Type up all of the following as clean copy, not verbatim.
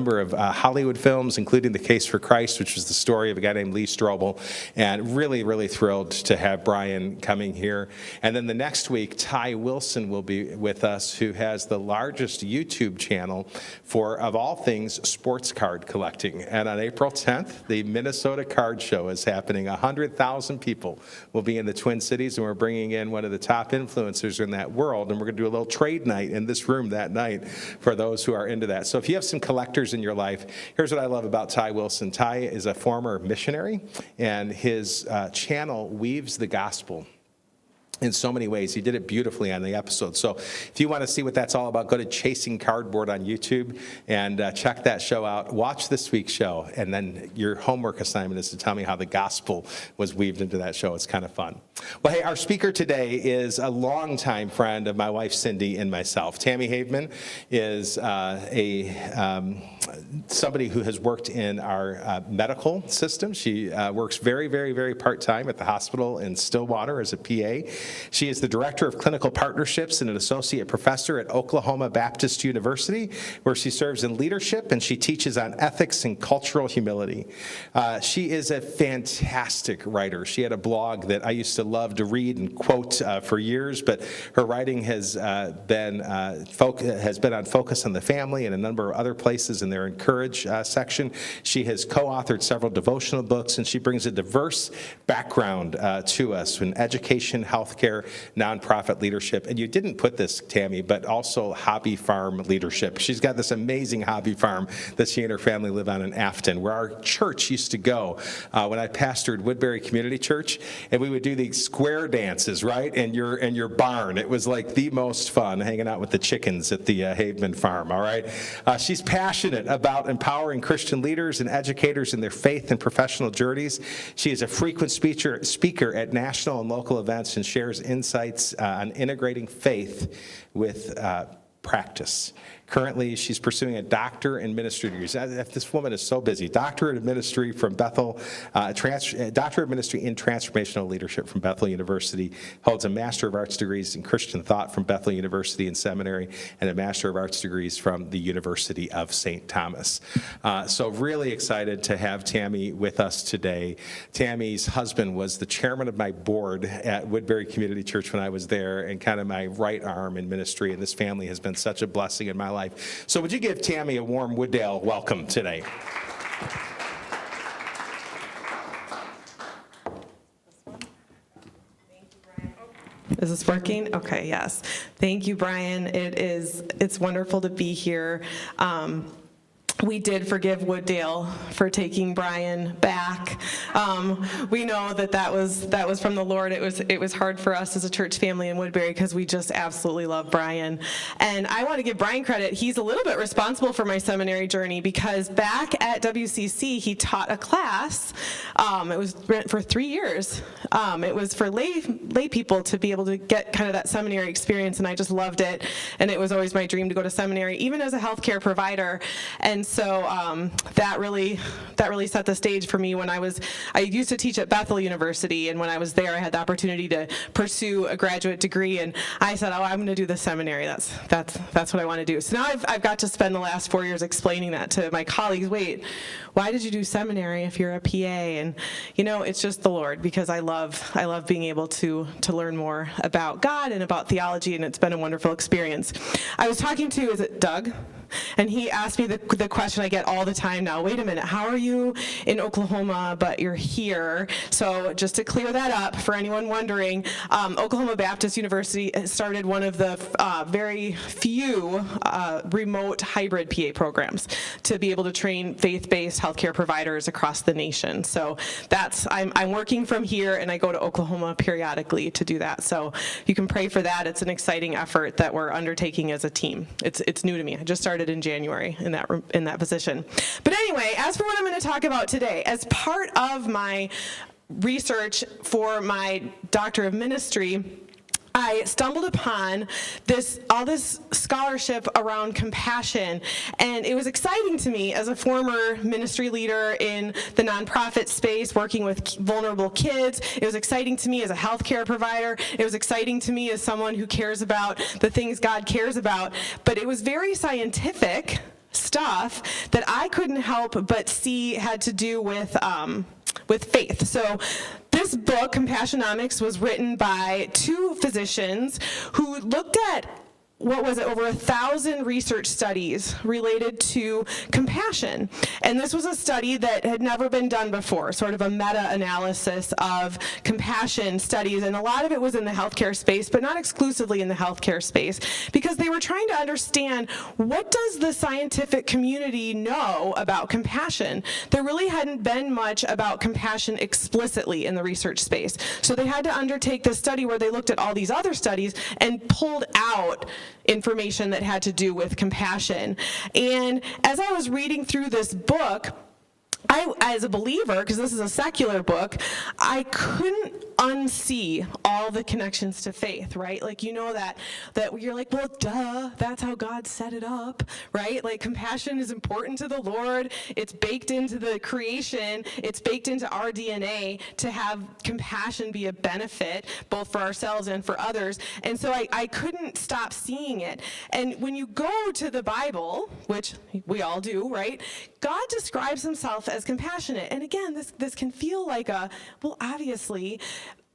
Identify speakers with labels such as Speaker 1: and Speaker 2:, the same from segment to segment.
Speaker 1: number of Hollywood films, including The Case for Christ, which was the story of a guy named Lee Strobel, and really, really thrilled to have Brian coming here. And then the next week, Ty Wilson will be with us, who has the largest YouTube channel for, of all things, sports card collecting. And on April 10th, the Minnesota Card Show is happening. 100,000 people will be in the Twin Cities, and we're bringing in one of the top influencers in that world, and we're going to do a little trade night in this room that night for those who are into that. So if you have some collectors in your life, here's what I love about Ty Wilson. Ty is a former missionary, and his channel weaves the gospel in so many ways. He did it beautifully on the episode. So if you want to see what that's all about, go to Chasing Cardboard on YouTube and check that show out. Watch this week's show, and then your homework assignment is to tell me how the gospel was weaved into that show. It's kind of fun. Well, hey, our speaker today is a longtime friend of my wife Cindy and myself. Tammie Haveman is somebody who has worked in our medical system. She works very, very, very part-time at the hospital in Stillwater as a PA. She is the Director of Clinical Partnerships and an Associate Professor at Oklahoma Baptist University, where she serves in leadership, and she teaches on ethics and cultural humility. She is a fantastic writer. She had a blog that I used to love to read and quote for years, but her writing has been on Focus on the Family and a number of other places in their Encourage section. She has co-authored several devotional books, and she brings a diverse background to us in education, healthcare, nonprofit leadership. And you didn't put this, Tammie, but also hobby farm leadership. She's got this amazing hobby farm that she and her family live on in Afton, where our church used to go when I pastored Woodbury Community Church, and we would do these square dances, right, in your barn. It was like the most fun hanging out with the chickens at the Haveman farm, all right? She's passionate about empowering Christian leaders and educators in their faith and professional journeys. She is a frequent speaker at national and local events and shares insights on integrating faith with practice. Currently, she's pursuing a doctor in ministry degree. This woman is so busy. Doctorate of Ministry from Bethel, Doctorate of Ministry in Transformational Leadership from Bethel University, holds a Master of Arts degrees in Christian Thought from Bethel University and Seminary, and a Master of Arts degrees from the University of St. Thomas. So really excited to have Tammie with us today. Tammie's husband was the chairman of my board at Woodbury Community Church when I was there, and kind of my right arm in ministry, and this family has been such a blessing in my life. So would you give Tammie a warm Wooddale welcome today?
Speaker 2: Is this working? Okay, yes. Thank you, Brian. It's wonderful to be here. We did forgive Wooddale for taking Brian back. We know that was from the Lord. It was hard for us as a church family in Woodbury because we just absolutely love Brian. And I want to give Brian credit. He's a little bit responsible for my seminary journey, because back at WCC he taught a class. It was for 3 years. It was for lay people to be able to get kind of that seminary experience, and I just loved it. And it was always my dream to go to seminary, even as a healthcare provider. And so that really set the stage for me when I used to teach at Bethel University, and when I was there I had the opportunity to pursue a graduate degree, and I said, I'm going to do the seminary. That's what I want to do. So now I've got to spend the last 4 years explaining that to my colleagues. Wait, why did you do seminary if you're a PA? And it's just the Lord, because I love being able to learn more about God and about theology, and it's been a wonderful experience. I was talking to, is it Doug? And he asked me the question I get all the time now. Wait a minute, how are you in Oklahoma, but you're here? So just to clear that up for anyone wondering, Oklahoma Baptist University started one of the very few remote hybrid PA programs to be able to train faith-based healthcare providers across the nation. So I'm working from here, and I go to Oklahoma periodically to do that. So you can pray for that. It's an exciting effort that we're undertaking as a team. It's new to me. I just started in January in that position. But anyway, as for what I'm going to talk about today, as part of my research for my Doctor of Ministry, I stumbled upon all this scholarship around compassion, and it was exciting to me as a former ministry leader in the nonprofit space working with vulnerable kids. It was exciting to me as a healthcare provider. It was exciting to me as someone who cares about the things God cares about, but it was very scientific stuff that I couldn't help but see had to do with faith. So this book, Compassionomics, was written by two physicians who looked at over 1,000 research studies related to compassion. And this was a study that had never been done before, sort of a meta-analysis of compassion studies. And a lot of it was in the healthcare space, but not exclusively in the healthcare space, because they were trying to understand, what does the scientific community know about compassion? There really hadn't been much about compassion explicitly in the research space. So they had to undertake this study where they looked at all these other studies and pulled out information that had to do with compassion. And as I was reading through this book, I, as a believer, because this is a secular book, I couldn't unsee all the connections to faith, right? Like, you know, that you're like, well, duh, that's how God set it up, right? Like, compassion is important to the Lord. It's baked into the creation. It's baked into our DNA to have compassion be a benefit, both for ourselves and for others. And so I couldn't stop seeing it. And when you go to the Bible, which we all do, right? God describes himself as compassionate. And again, this can feel like well, obviously.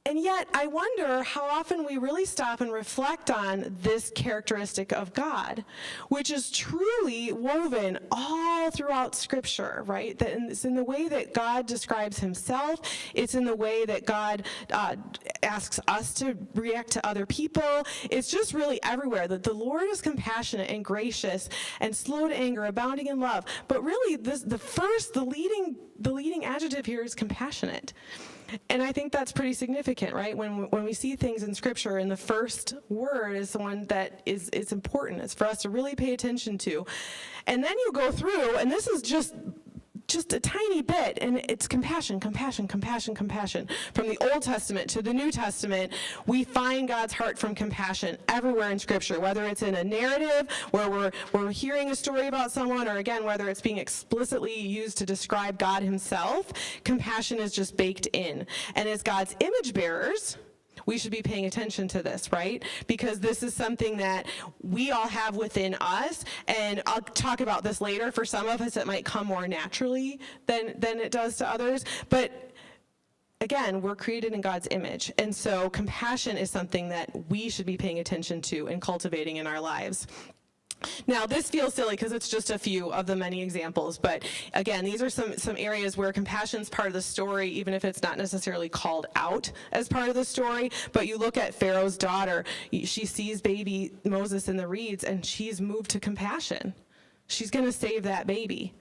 Speaker 2: And yet, I wonder how often we really stop and reflect on this characteristic of God, which is truly woven all throughout Scripture, right? That it's in the way that God describes himself. It's in the way that God asks us to react to other people. It's just really everywhere, that the Lord is compassionate and gracious and slow to anger, abounding in love. But really, the leading adjective here is compassionate. And I think that's pretty significant, right? When we see things in Scripture, and the first word is the one that is important. It's for us to really pay attention to. And then you go through, and this is just a tiny bit, and it's compassion, compassion, compassion, compassion. From the Old Testament to the New Testament, we find God's heart from compassion everywhere in Scripture, whether it's in a narrative where we're hearing a story about someone, or again, whether it's being explicitly used to describe God himself. Compassion is just baked in. And as God's image bearers, we should be paying attention to this, right? Because this is something that we all have within us, and I'll talk about this later. For some of us, it might come more naturally than it does to others, but again, we're created in God's image, and so compassion is something that we should be paying attention to and cultivating in our lives. Now, this feels silly because it's just a few of the many examples, but again, these are some areas where compassion's part of the story, even if it's not necessarily called out as part of the story. But you look at Pharaoh's daughter, she sees baby Moses in the reeds, and she's moved to compassion. She's going to save that baby.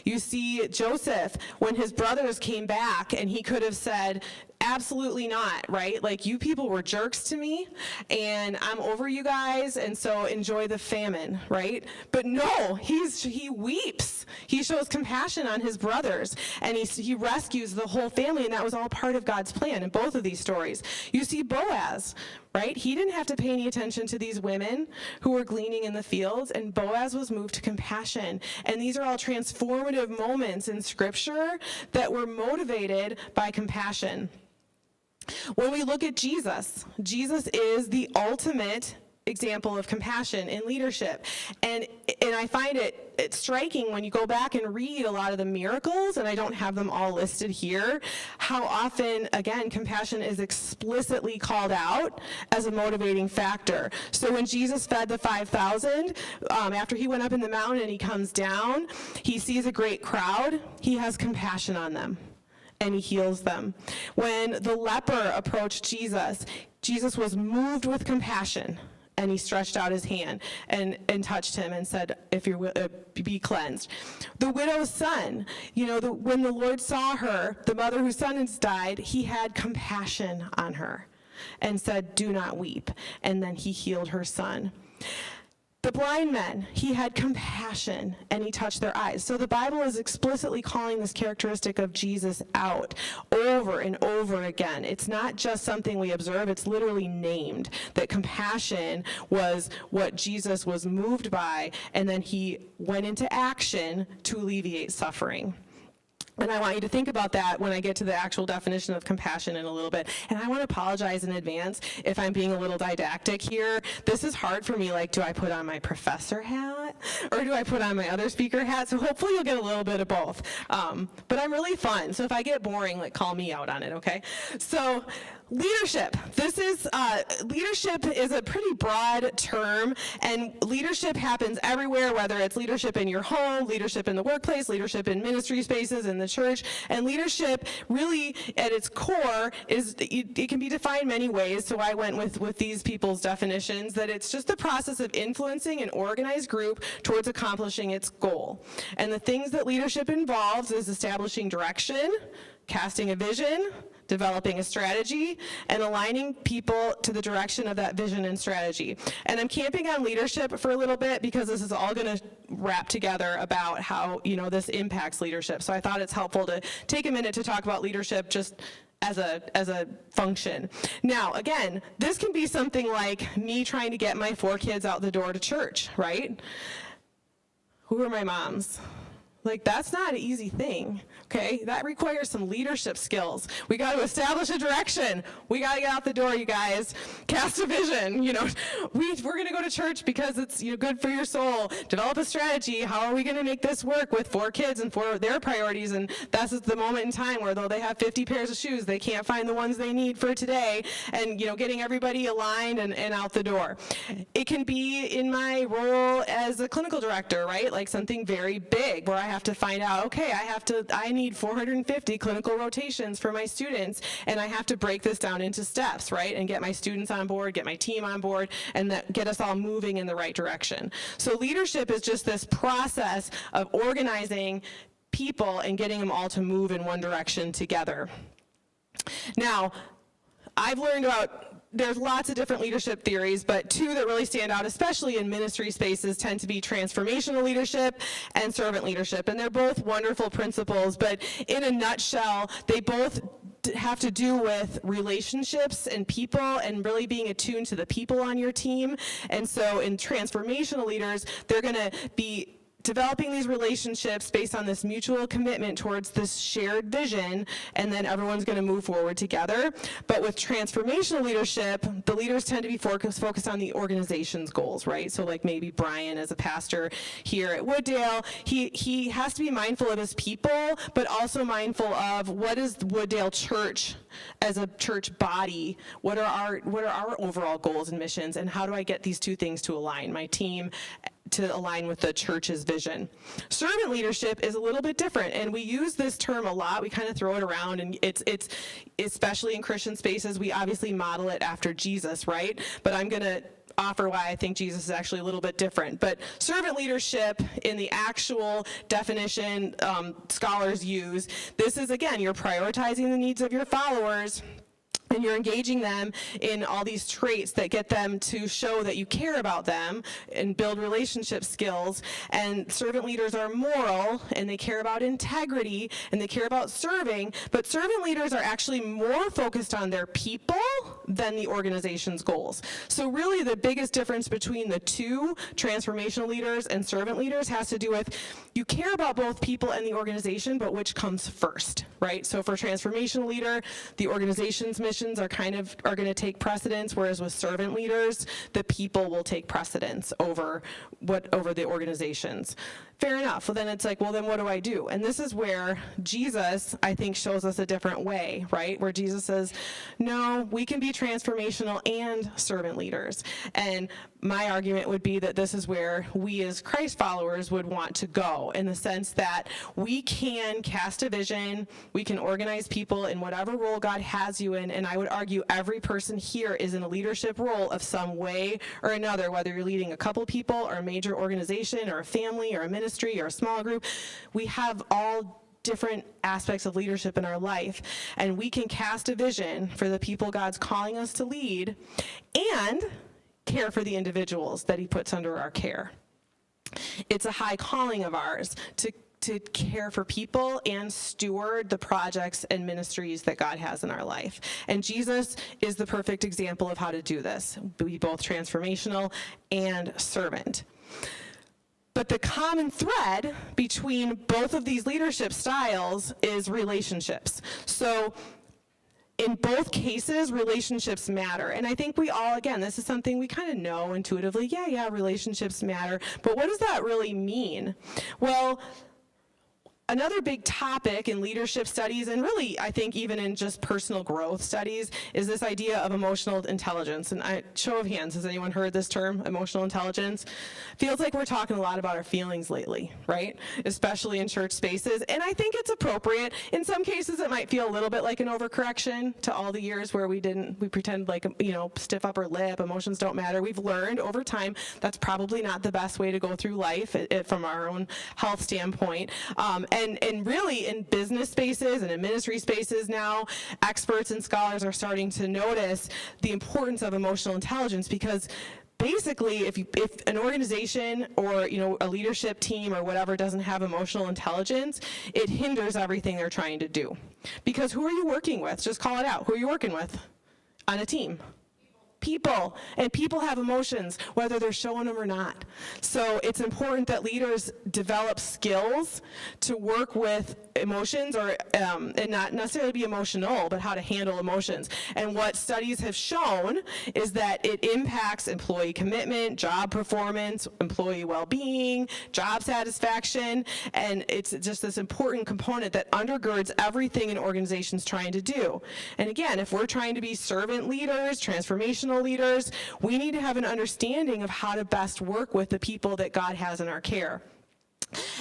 Speaker 2: You see Joseph, when his brothers came back, and he could have said, absolutely not, right? Like, you people were jerks to me, and I'm over you guys, and so enjoy the famine, right? But no, he weeps. He shows compassion on his brothers, and he rescues the whole family, and that was all part of God's plan in both of these stories. You see Boaz, right? He didn't have to pay any attention to these women who were gleaning in the fields, and Boaz was moved to compassion. And these are all transformative moments in Scripture that were motivated by compassion. When we look at Jesus, Jesus is the ultimate example of compassion in leadership. And I find it's striking when you go back and read a lot of the miracles, and I don't have them all listed here, how often, again, compassion is explicitly called out as a motivating factor. So when Jesus fed the 5,000, after he went up in the mountain and he comes down, he sees a great crowd, he has compassion on them, and he heals them. When the leper approached Jesus, Jesus was moved with compassion, and he stretched out his hand and touched him and said, if you're be cleansed. The widow's son, when the Lord saw her, the mother whose son has died, he had compassion on her and said, do not weep. And then he healed her son. The blind men, he had compassion, and he touched their eyes. So the Bible is explicitly calling this characteristic of Jesus out over and over again. It's not just something we observe, it's literally named, that compassion was what Jesus was moved by, and then he went into action to alleviate suffering. And I want you to think about that when I get to the actual definition of compassion in a little bit. And I want to apologize in advance if I'm being a little didactic here. This is hard for me. Like, do I put on my professor hat or do I put on my other speaker hat? So hopefully you'll get a little bit of both. But I'm really fun, so if I get boring, like, call me out on it, okay? So leadership. Leadership is a pretty broad term, and leadership happens everywhere, whether it's leadership in your home, leadership in the workplace, leadership in ministry spaces, in the church. And leadership really, at its core, it can be defined many ways. So I went with these people's definitions, that it's just the process of influencing an organized group towards accomplishing its goal. And the things that leadership involves is establishing direction, casting a vision, developing a strategy, and aligning people to the direction of that vision and strategy. And I'm camping on leadership for a little bit because this is all going to wrap together about how, this impacts leadership. So I thought it's helpful to take a minute to talk about leadership just as a function. Now, again, this can be something like me trying to get my 4 kids out the door to church, right? Who are my moms? Like, that's not an easy thing, okay? That requires some leadership skills. We got to establish a direction. We got to get out the door, you guys. Cast a vision, we're going to go to church because it's good for your soul. Develop a strategy. How are we going to make this work with 4 kids and 4 their priorities? And that's the moment in time where, though they have 50 pairs of shoes, they can't find the ones they need for today, and getting everybody aligned and out the door. It can be in my role as a clinical director, right? Like something very big where I have to find out, okay, I need 450 clinical rotations for my students, and I have to break this down into steps, right? And get my students on board, get my team on board, and get us all moving in the right direction. So leadership is just this process of organizing people and getting them all to move in one direction together. Now, I've learned there's lots of different leadership theories, but 2 that really stand out, especially in ministry spaces, tend to be transformational leadership and servant leadership. And they're both wonderful principles, but in a nutshell, they both have to do with relationships and people and really being attuned to the people on your team. And so in transformational leaders, they're going to be developing these relationships based on this mutual commitment towards this shared vision, and then everyone's going to move forward together. But with transformational leadership, the leaders tend to be focused on the organization's goals, right? So like maybe Brian, as a pastor here at Wooddale, he has to be mindful of his people, but also mindful of what is Wooddale Church as a church body, what are our overall goals and missions, and how do I get these 2 things to align, my team to align with the church's vision. Servant leadership is a little bit different, and we use this term a lot. We kind of throw it around, and it's especially in Christian spaces, we obviously model it after Jesus, right? But I'm going to offer why I think Jesus is actually a little bit different. But servant leadership, in the actual definition scholars use, this is, again, you're prioritizing the needs of your followers, and you're engaging them in all these traits that get them to show that you care about them and build relationship skills. And servant leaders are moral, and they care about integrity, and they care about serving. But servant leaders are actually more focused on their people than the organization's goals. So really the biggest difference between the 2, transformational leaders and servant leaders, has to do with you care about both people and the organization, but which comes first, right? So for transformational leader, the organization's mission are going to take precedence, whereas with servant leaders, the people will take precedence over the organizations. Fair enough. Well, then it's like, well, then what do I do? And this is where Jesus, I think, shows us a different way, right? Where Jesus says, no, we can be transformational and servant leaders. And my argument would be that this is where we as Christ followers would want to go, in the sense that we can cast a vision, we can organize people in whatever role God has you in, and I would argue every person here is in a leadership role of some way or another, whether you're leading a couple people or a major organization or a family or a ministry or a small group. We have all different aspects of leadership in our life, and we can cast a vision for the people God's calling us to lead and care for the individuals that he puts under our care. It's a high calling of ours to care for people and steward the projects and ministries that God has in our life. And Jesus is the perfect example of how to do this. Be both transformational and servant. But the common thread between both of these leadership styles is relationships. So in both cases, relationships matter. And I think we all, again, this is something we kind of know intuitively. Yeah, relationships matter. But what does that really mean? Well, another big topic in leadership studies, and really I think even in just personal growth studies, is this idea of emotional intelligence. And show of hands, has anyone heard this term, emotional intelligence? Feels like we're talking a lot about our feelings lately, right? Especially in church spaces. And I think it's appropriate. In some cases it might feel a little bit like an overcorrection to all the years where we pretend like, stiff upper lip, emotions don't matter. We've learned over time that's probably not the best way to go through life from our own health standpoint. And really in business spaces and in ministry spaces now, experts and scholars are starting to notice the importance of emotional intelligence, because basically if an organization or a leadership team or whatever doesn't have emotional intelligence, it hinders everything they're trying to do. Because who are you working with? Just call it out. Who are you working with on a team? People, and people have emotions, whether they're showing them or not. So it's important that leaders develop skills to work with emotions, and not necessarily be emotional, but how to handle emotions. And what studies have shown is that it impacts employee commitment, job performance, employee well-being, job satisfaction, and it's just this important component that undergirds everything an organization's trying to do. And again, if we're trying to be servant leaders, transformational leaders, we need to have an understanding of how to best work with the people that God has in our care.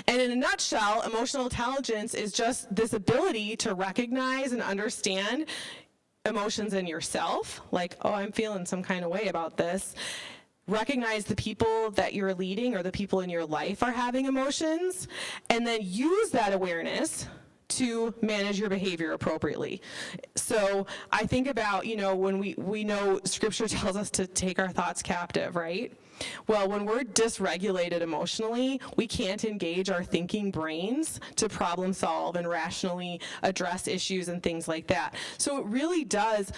Speaker 2: And in a nutshell, emotional intelligence is just this ability to recognize and understand emotions in yourself, like, oh, I'm feeling some kind of way about this. Recognize the people that you're leading or the people in your life are having emotions, and then use that awareness to manage your behavior appropriately. So I think about, when we know Scripture tells us to take our thoughts captive, right? Well, when we're dysregulated emotionally, we can't engage our thinking brains to problem solve and rationally address issues and things like that. So it really does,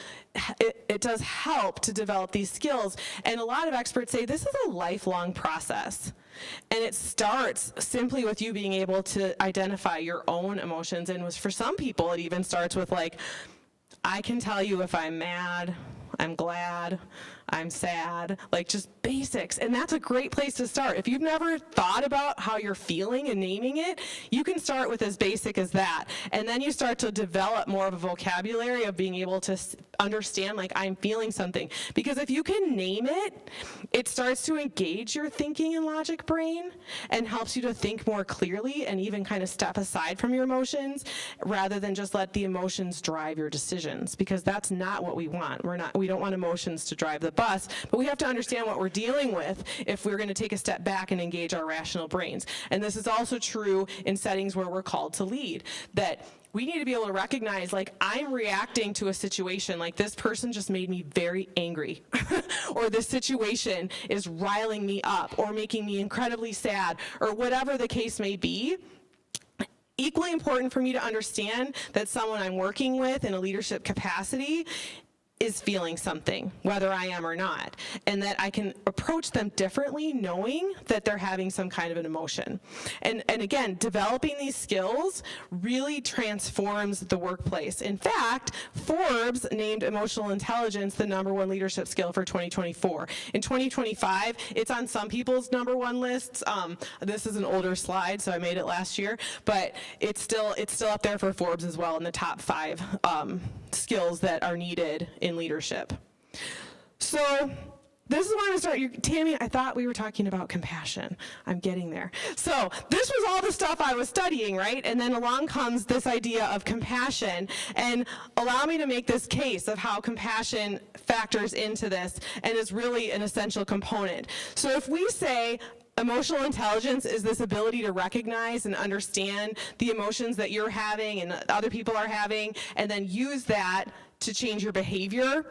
Speaker 2: it does help to develop these skills. And a lot of experts say this is a lifelong process. And it starts simply with you being able to identify your own emotions. And for some people, it even starts with I can tell you if I'm mad, I'm glad, I'm sad, just basics. And that's a great place to start. If you've never thought about how you're feeling and naming it, you can start with as basic as that. And then you start to develop more of a vocabulary of being able to understand, I'm feeling something. Because if you can name it, it starts to engage your thinking and logic brain and helps you to think more clearly and even kind of step aside from your emotions rather than just let the emotions drive your decisions, because that's not what we want. We don't want emotions to drive the bus, but we have to understand what we're dealing with if we're going to take a step back and engage our rational brains. And this is also true in settings where we're called to lead, that we need to be able to recognize, I'm reacting to a situation, this person just made me very angry, or this situation is riling me up or making me incredibly sad, or whatever the case may be. Equally important for me to understand that someone I'm working with in a leadership capacity is feeling something, whether I am or not, and that I can approach them differently knowing that they're having some kind of an emotion. And again, developing these skills really transforms the workplace. In fact, Forbes named emotional intelligence the #1 leadership skill for 2024. In 2025, it's on some people's #1 lists. This is an older slide, so I made it last year, but it's still up there for Forbes as well in the top 5 skills that are needed in leadership. So this is where I'm going to start. Tammie, I thought we were talking about compassion. I'm getting there. So this was all the stuff I was studying, right? And then along comes this idea of compassion. And allow me to make this case of how compassion factors into this and is really an essential component. So if we say emotional intelligence is this ability to recognize and understand the emotions that you're having and other people are having, and then use that to change your behavior.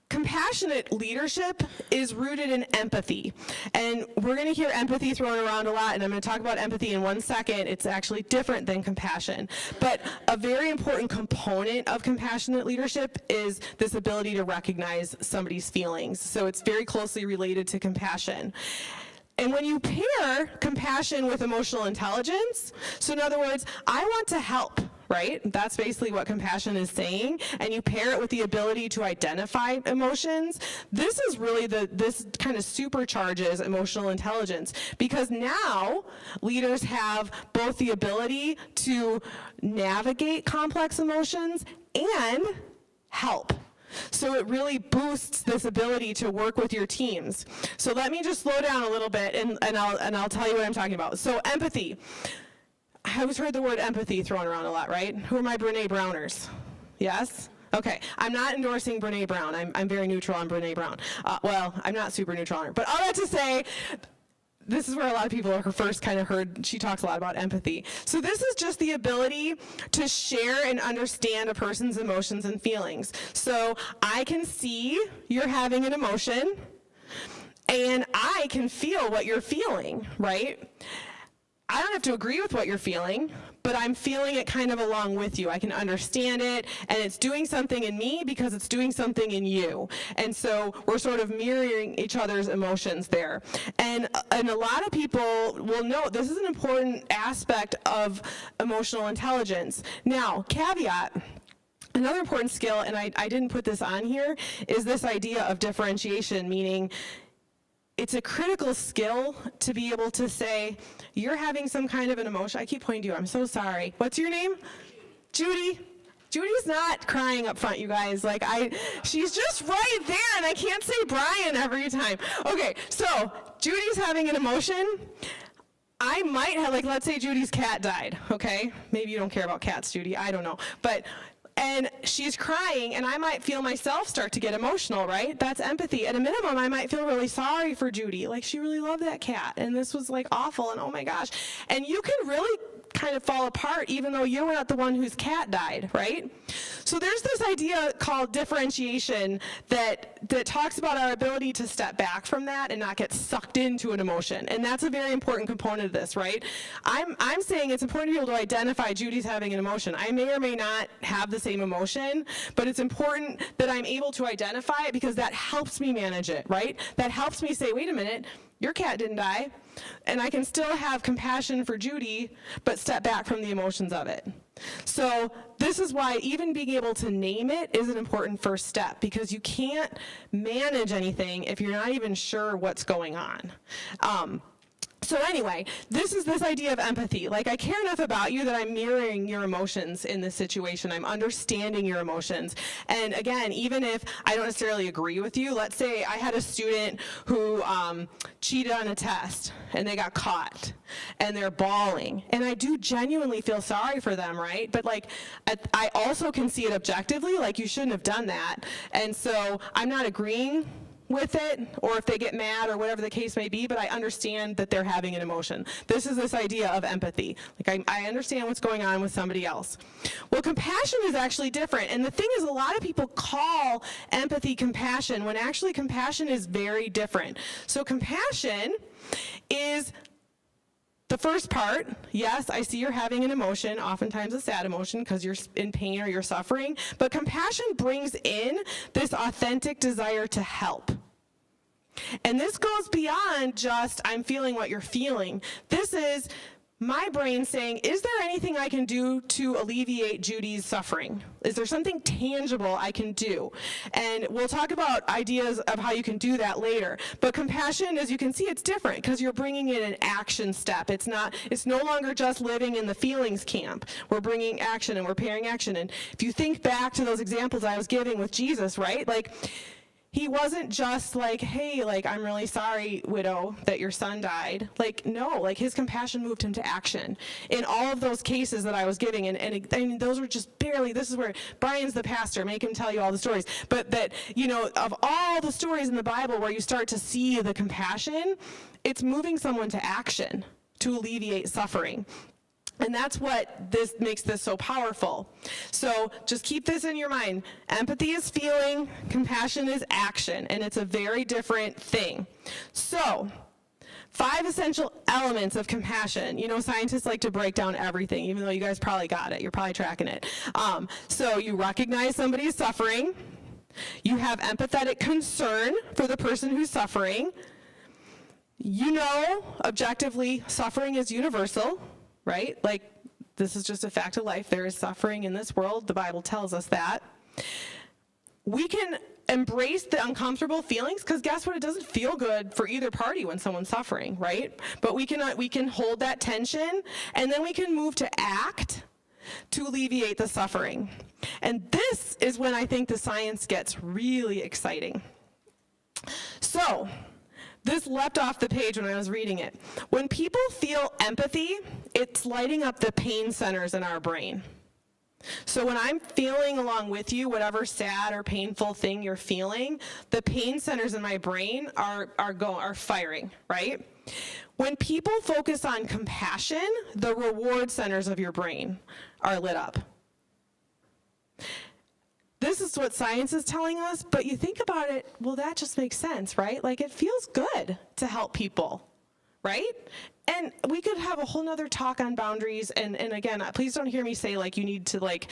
Speaker 2: Compassionate leadership is rooted in empathy. And we're going to hear empathy thrown around a lot, and I'm going to talk about empathy in 1 second. It's actually different than compassion. But a very important component of compassionate leadership is this ability to recognize somebody's feelings. So it's very closely related to compassion. And when you pair compassion with emotional intelligence, so in other words, I want to help, right? That's basically what compassion is saying. And you pair it with the ability to identify emotions. This is really this kind of supercharges emotional intelligence, because now leaders have both the ability to navigate complex emotions and help. So it really boosts this ability to work with your teams. So let me just slow down a little bit, and I'll tell you what I'm talking about. So empathy. I always heard the word empathy thrown around a lot, right? Who are my Brene Browners? Yes? Okay, I'm not endorsing Brene Brown. I'm very neutral on Brene Brown. Well, I'm not super neutral on her. But all that to say, this is where a lot of people first kind of heard, she talks a lot about empathy. So this is just the ability to share and understand a person's emotions and feelings. So I can see you're having an emotion, and I can feel what you're feeling, right? I don't have to agree with what you're feeling, but I'm feeling it kind of along with you. I can understand it, and it's doing something in me because it's doing something in you. And so we're sort of mirroring each other's emotions there. And a lot of people will know this is an important aspect of emotional intelligence. Now, caveat. Another important skill, and I didn't put this on here, is this idea of differentiation, meaning it's a critical skill to be able to say, you're having some kind of an emotion. I keep pointing to you. I'm so sorry. What's your name? Judy. Judy's not crying up front, you guys. She's just right there, and I can't say Brian every time. Okay, so Judy's having an emotion. I might have, let's say Judy's cat died, okay? Maybe you don't care about cats, Judy. I don't know. And she's crying, and I might feel myself start to get emotional, right? That's empathy. At a minimum, I might feel really sorry for Judy. She really loved that cat, and this was awful, and oh my gosh. And you can really kind of fall apart even though you're not the one whose cat died, right? So there's this idea called differentiation that talks about our ability to step back from that and not get sucked into an emotion. And that's a very important component of this, right? I'm saying it's important to be able to identify Judy's having an emotion. I may or may not have the same emotion, but it's important that I'm able to identify it because that helps me manage it, right? That helps me say, wait a minute, your cat didn't die, and I can still have compassion for Judy, but step back from the emotions of it. So this is why even being able to name it is an important first step, because you can't manage anything if you're not even sure what's going on. So anyway, this is this idea of empathy. I care enough about you that I'm mirroring your emotions in this situation. I'm understanding your emotions. And again, even if I don't necessarily agree with you, let's say I had a student who cheated on a test and they got caught and they're bawling. And I do genuinely feel sorry for them, right? But I also can see it objectively, you shouldn't have done that. And so I'm not agreeing with it, or if they get mad or whatever the case may be, but I understand that they're having an emotion. This is this idea of empathy. I understand what's going on with somebody else. Well, compassion is actually different, and the thing is, a lot of people call empathy compassion when actually compassion is very different. So compassion is the first part. Yes, I see you're having an emotion, oftentimes a sad emotion because you're in pain or you're suffering, but compassion brings in this authentic desire to help. And this goes beyond just, I'm feeling what you're feeling. This is my brain saying, is there anything I can do to alleviate Judy's suffering? Is there something tangible I can do? And we'll talk about ideas of how you can do that later. But compassion, as you can see, it's different because you're bringing in an action step. It's no longer just living in the feelings camp. We're bringing action and we're pairing action. And if you think back to those examples I was giving with Jesus, right? He wasn't just hey, I'm really sorry, widow, that your son died. No, his compassion moved him to action. In all of those cases that I was giving, and I mean, those were just barely, this is where Brian's the pastor, make him tell you all the stories. But that, of all the stories in the Bible where you start to see the compassion, it's moving someone to action to alleviate suffering. And that's what makes this so powerful. So just keep this in your mind. Empathy is feeling, compassion is action, and it's a very different thing. So 5 essential elements of compassion. Scientists like to break down everything, even though you guys probably got it. You're probably tracking it. So you recognize somebody's suffering. You have empathetic concern for the person who's suffering. Objectively, suffering is universal. Right? This is just a fact of life. There is suffering in this world. The Bible tells us that. We can embrace the uncomfortable feelings, because guess what? It doesn't feel good for either party when someone's suffering, right? But we can hold that tension, and then we can move to act to alleviate the suffering. And this is when I think the science gets really exciting. So, this leapt off the page when I was reading it. When people feel empathy, it's lighting up the pain centers in our brain. So when I'm feeling along with you, whatever sad or painful thing you're feeling, the pain centers in my brain are firing, right? When people focus on compassion, the reward centers of your brain are lit up. This is what science is telling us, but you think about it, well, that just makes sense, right? Like, it feels good to help people, right? And we could have a whole nother talk on boundaries, and again, please don't hear me say, like, you need to, like,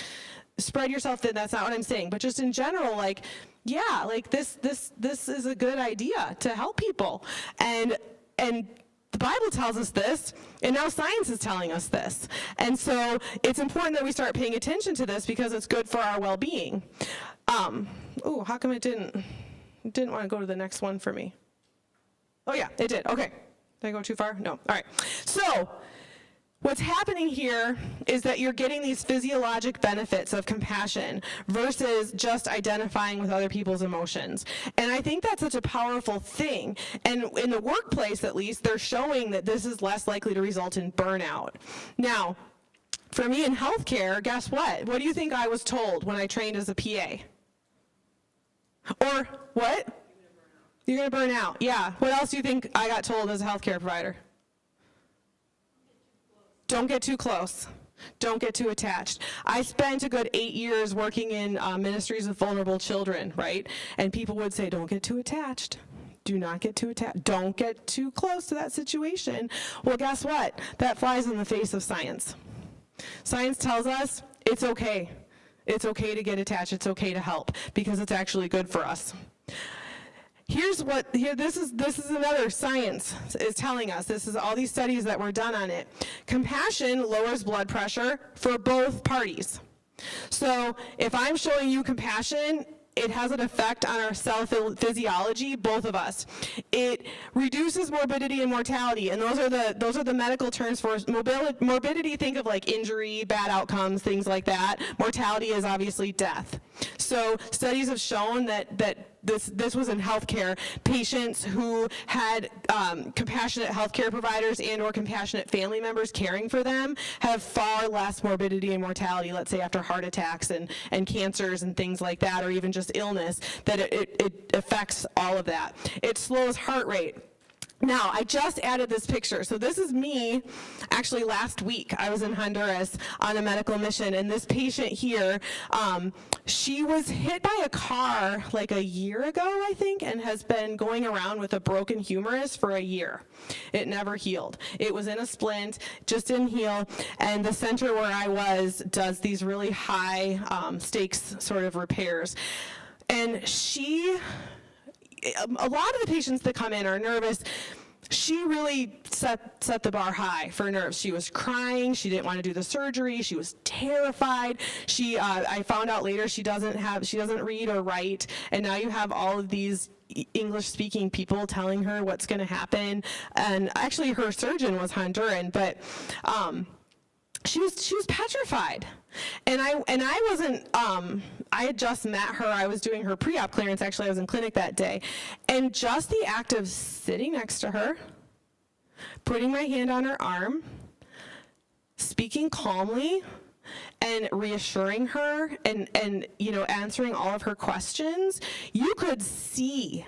Speaker 2: spread yourself thin. That's not what I'm saying. But just in general, like, yeah, like, this is a good idea to help people. And the Bible tells us this, and now science is telling us this. And so it's important that we start paying attention to this, because it's good for our well-being. How come it didn't want to go to the next one for me? Oh, yeah, it did. Okay. Did I go too far? No. All right. So what's happening here is that you're getting these physiologic benefits of compassion versus just identifying with other people's emotions. And I think that's such a powerful thing. And in the workplace, at least, they're showing that this is less likely to result in burnout. Now, for me in healthcare, guess what? What do you think I was told when I trained as a PA? Or what? You're going to burn out. Yeah. What else do you think I got told as a healthcare provider? Don't get too close. Don't get too attached. I spent a good 8 years working in ministries with vulnerable children, right? And people would say, don't get too attached. Do not get too attached. Don't get too close to that situation. Well, guess what? That flies in the face of science. Science tells us it's okay. It's okay to get attached. It's okay to help, because it's actually good for us. This is another science is telling us. This is all these studies that were done on it. Compassion lowers blood pressure for both parties. So if I'm showing you compassion, it has an effect on our cell physiology, both of us. It reduces morbidity and mortality, and those are the medical terms for morbidity. Think of like injury, bad outcomes, things like that. Mortality is obviously death. So studies have shown that this was in healthcare. Patients who had compassionate healthcare providers and or compassionate family members caring for them have far less morbidity and mortality, let's say after heart attacks and cancers and things like that, or even just illness, that it affects all of that. It slows heart rate. Now, I just added this picture. So this is me, actually last week. I was in Honduras on a medical mission, and this patient here, she was hit by a car like a year ago, I think, and has been going around with a broken humerus for a year. It never healed. It was in a splint, just didn't heal, and the center where I was does these really high stakes sort of repairs. And a lot of the patients that come in are nervous. She really set the bar high for nerves. She was crying. She didn't want to do the surgery. She was terrified. I found out later she doesn't read or write. And now you have all of these English-speaking people telling her what's going to happen. And actually, her surgeon was Honduran, but she was petrified. And I wasn't, I had just met her. I was doing her pre-op clearance. Actually, I was in clinic that day. And just the act of sitting next to her, putting my hand on her arm, speaking calmly, and reassuring her and answering all of her questions, you could see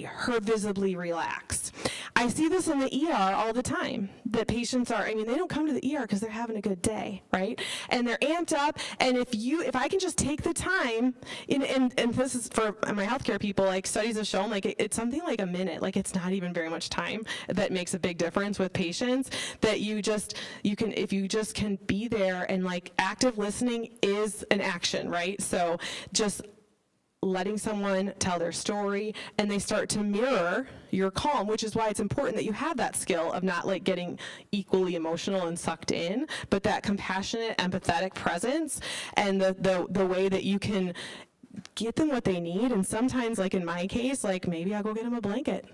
Speaker 2: her visibly relax. I see this in the ER all the time, that patients they don't come to the ER because they're having a good day, right? And they're amped up, and if I can just take the time, and this is for my healthcare people, like studies have shown, like it's something like a minute, like it's not even very much time that makes a big difference with patients, that if you just can be there, and like active listening is an action, right? So just letting someone tell their story, and they start to mirror your calm, which is why it's important that you have that skill of not like getting equally emotional and sucked in, but that compassionate, empathetic presence, and the way that you can get them what they need. And sometimes, like in my case, like maybe I'll go get them a blanket.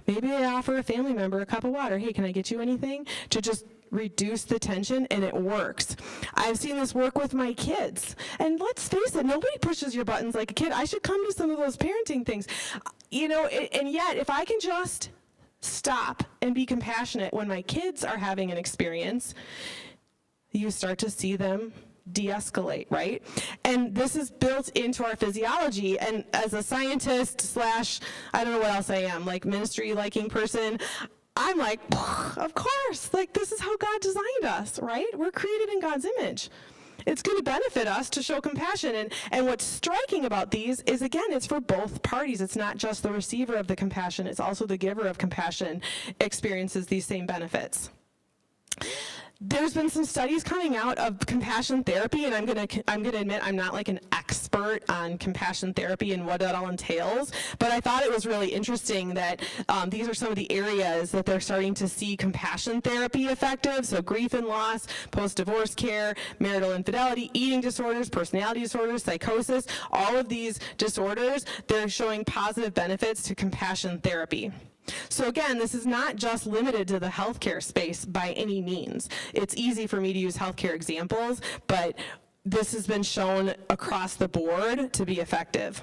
Speaker 2: Maybe I offer a family member a cup of water. Hey, can I get you anything? To just reduce the tension, and it works. I've seen this work with my kids. And let's face it, nobody pushes your buttons like a kid. I should come to some of those parenting things. And yet, if I can just stop and be compassionate when my kids are having an experience, you start to see them de-escalate, right? And this is built into our physiology. And as a scientist / I don't know what else I am, like ministry liking person, I'm like, of course, like this is how God designed us, right? We're created in God's image. It's going to benefit us to show compassion. And what's striking about these is, again, it's for both parties. It's not just the receiver of the compassion. It's also the giver of compassion experiences these same benefits. There's been some studies coming out of compassion therapy, and I'm gonna admit I'm not like an expert on compassion therapy and what that all entails, but I thought it was really interesting that these are some of the areas that they're starting to see compassion therapy effective. So grief and loss, post-divorce care, marital infidelity, eating disorders, personality disorders, psychosis, all of these disorders, they're showing positive benefits to compassion therapy. So again, this is not just limited to the healthcare space by any means. It's easy for me to use healthcare examples, but this has been shown across the board to be effective.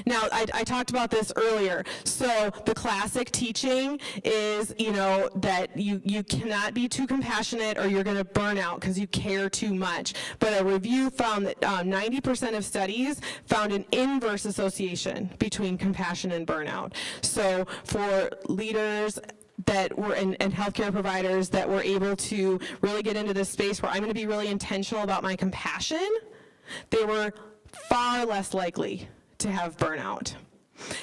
Speaker 2: Now, I talked about this earlier. So the classic teaching is, that you cannot be too compassionate or you're going to burn out because you care too much. But a review found that 90% of studies found an inverse association between compassion and burnout. So for leaders that were and healthcare providers that were able to really get into this space where I'm going to be really intentional about my compassion, they were far less likely to have burnout.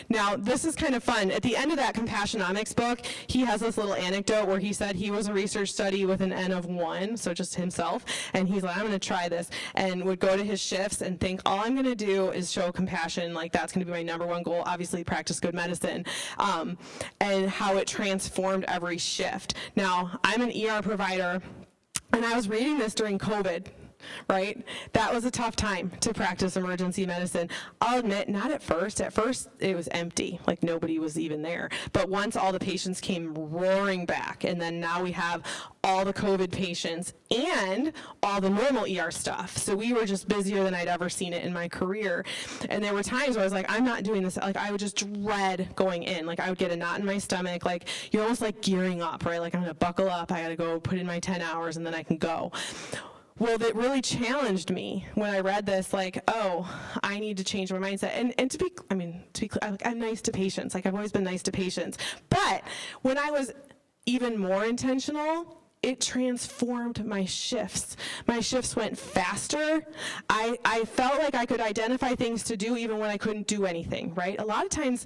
Speaker 2: Now, this is kind of fun. At the end of that Compassionomics book, he has this little anecdote where he said he was a research study with an N of 1, so just himself, and he's like, I'm going to try this, and would go to his shifts and think, all I'm going to do is show compassion, like that's going to be my number one goal, obviously practice good medicine, and how it transformed every shift. Now, I'm an ER provider, and I was reading this during COVID, right? That was a tough time to practice emergency medicine. I'll admit, not at first. At first, it was empty, like nobody was even there. But once all the patients came roaring back, and then now we have all the COVID patients and all the normal ER stuff. So we were just busier than I'd ever seen it in my career. And there were times where I was like, I'm not doing this. Like, I would just dread going in. Like, I would get a knot in my stomach. Like, you're almost like gearing up, right? Like, I'm going to buckle up. I got to go put in my 10 hours, and then I can go. Well, that really challenged me when I read this, like, oh, I need to change my mindset. And to be clear, I'm nice to patients. Like, I've always been nice to patients. But when I was even more intentional, it transformed my shifts. My shifts went faster. I felt like I could identify things to do even when I couldn't do anything, right? A lot of times,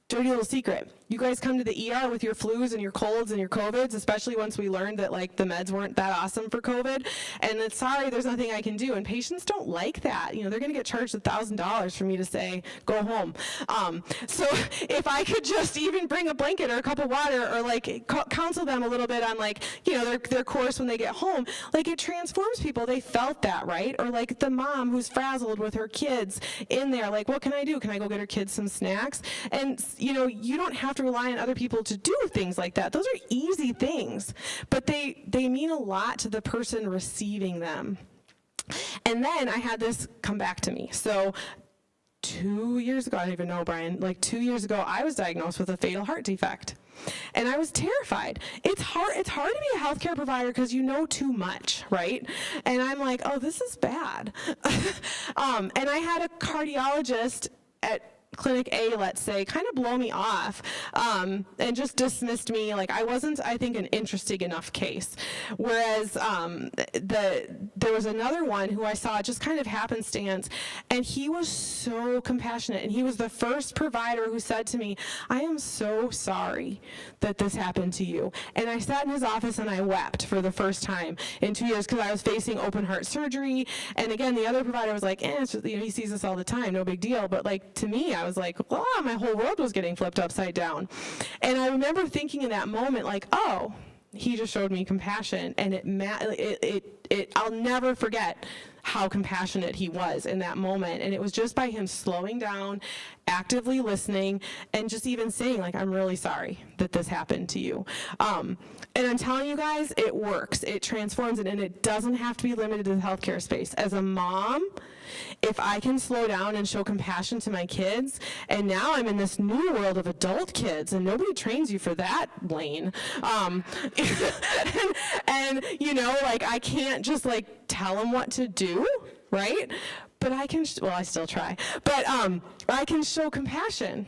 Speaker 2: dirty little secret, you guys come to the ER with your flus and your colds and your COVIDs, especially once we learned that like the meds weren't that awesome for COVID, and then sorry, there's nothing I can do. And patients don't like that. They're going to get charged $1,000 for me to say, go home. So if I could just even bring a blanket or a cup of water or like counsel them a little bit on like, their course when they get home, like it transforms people. They felt that, right? Or like the mom who's frazzled with her kids in there, like, what can I do? Can I go get her kids some snacks? And you don't have to rely on other people to do things like that. Those are easy things, but they mean a lot to the person receiving them. And then I had this come back to me. So 2 years ago, I don't even know, Brian, like 2 years ago, I was diagnosed with a fatal heart defect. And I was terrified. It's hard to be a healthcare provider because you know too much, right? And I'm like, oh, this is bad. And I had a cardiologist clinic A, let's say, kind of blow me off and just dismissed me. Like, I wasn't, I think, an interesting enough case. Whereas there was another one who I saw just kind of happenstance, and he was so compassionate. And he was the first provider who said to me, I am so sorry that this happened to you. And I sat in his office and I wept for the first time in 2 years, because I was facing open heart surgery. And again, the other provider was like, it's just, he sees this all the time, no big deal. But like, to me, I was like, wow, my whole world was getting flipped upside down. And I remember thinking in that moment, like, oh, he just showed me compassion. And I'll never forget how compassionate he was in that moment. And it was just by him slowing down, actively listening, and just even saying, like, I'm really sorry that this happened to you. And I'm telling you guys, it works. It transforms it, and it doesn't have to be limited to the healthcare space. As a mom, if I can slow down and show compassion to my kids, and now I'm in this new world of adult kids, and nobody trains you for that, Lane. And you know, like, I can't just like tell them what to do, right? But I can, I still try, but I can show compassion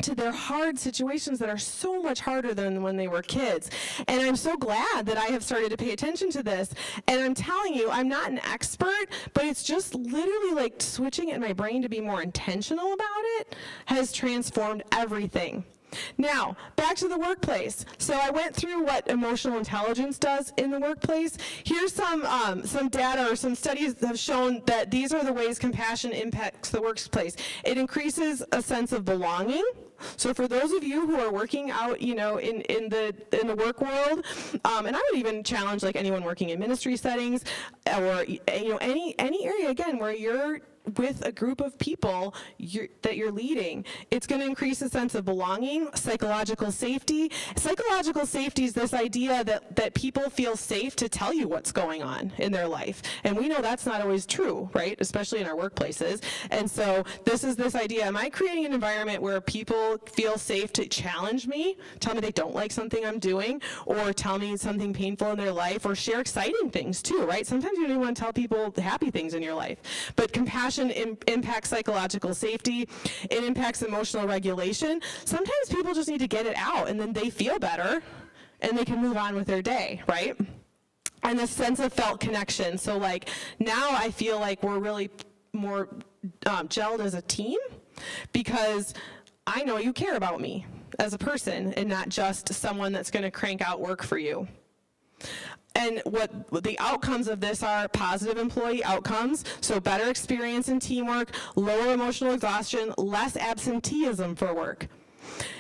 Speaker 2: to their hard situations that are so much harder than when they were kids. And I'm so glad that I have started to pay attention to this. And I'm telling you, I'm not an expert, but it's just literally like switching it in my brain to be more intentional about it has transformed everything. Now, back to the workplace. So I went through what emotional intelligence does in the workplace. Here's some data, or some studies that have shown that these are the ways compassion impacts the workplace. It increases a sense of belonging. So for those of you who are working out, you know, in the work world, and I would even challenge like anyone working in ministry settings, or you know, any area again where you're with a group of people that you're leading, it's going to increase a sense of belonging, psychological safety. Psychological safety is this idea that people feel safe to tell you what's going on in their life. And we know that's not always true, right? Especially in our workplaces. And so this is this idea, am I creating an environment where people feel safe to challenge me, tell me they don't like something I'm doing, or tell me something painful in their life, or share exciting things too, right? Sometimes you don't even want to tell people the happy things in your life. But compassion impacts psychological safety. It impacts emotional regulation. Sometimes people just need to get it out, and then they feel better, and they can move on with their day, right? And this sense of felt connection. So like now I feel like we're really more gelled as a team, because I know you care about me as a person and not just someone that's going to crank out work for you. And what the outcomes of this are positive employee outcomes, so better experience in teamwork, lower emotional exhaustion, less absenteeism for work.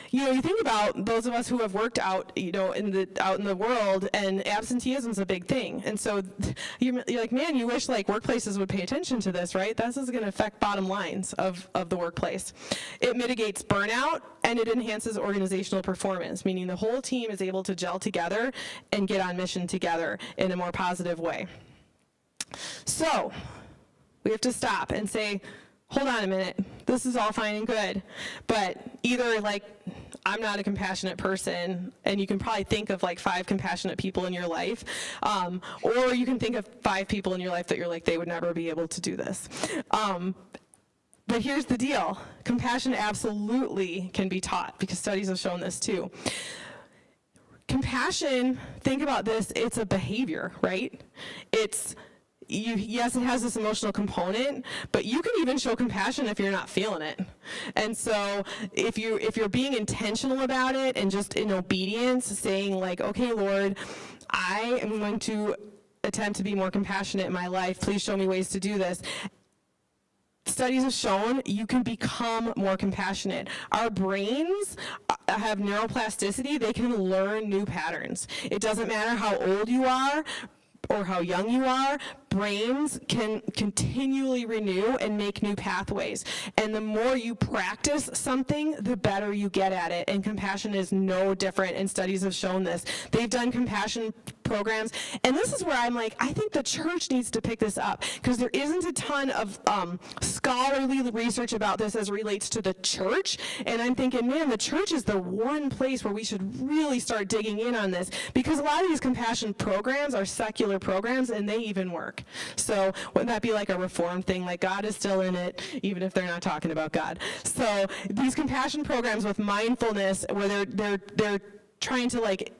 Speaker 2: You know, you think about those of us who have worked out, you know, out in the world, and absenteeism is a big thing. And so you're like, man, you wish like workplaces would pay attention to this, right? This is going to affect bottom lines of the workplace. It mitigates burnout, and it enhances organizational performance, meaning the whole team is able to gel together and get on mission together in a more positive way. So we have to stop and say, hold on a minute, this is all fine and good, but either like, I'm not a compassionate person, and you can probably think of like 5 compassionate people in your life, or you can think of 5 people in your life that you're like, they would never be able to do this. But here's the deal, compassion absolutely can be taught, because studies have shown this too. Compassion, think about this, it's a behavior, right? Yes, it has this emotional component, but you can even show compassion if you're not feeling it. And so if you're being intentional about it and just in obedience, saying like, okay, Lord, I am going to attempt to be more compassionate in my life. Please show me ways to do this. Studies have shown you can become more compassionate. Our brains have neuroplasticity. They can learn new patterns. It doesn't matter how old you are or how young you are, brains can continually renew and make new pathways. And the more you practice something, the better you get at it. And compassion is no different, and studies have shown this. They've done compassion programs, and this is where I'm like, I think the church needs to pick this up, because there isn't a ton of scholarly research about this as it relates to the church. And I'm thinking, man, the church is the one place where we should really start digging in on this, because a lot of these compassion programs are secular programs, and they even work. work. So wouldn't that be like a reformed thing? Like God is still in it, even if they're not talking about God. So these compassion programs with mindfulness, where they're trying to like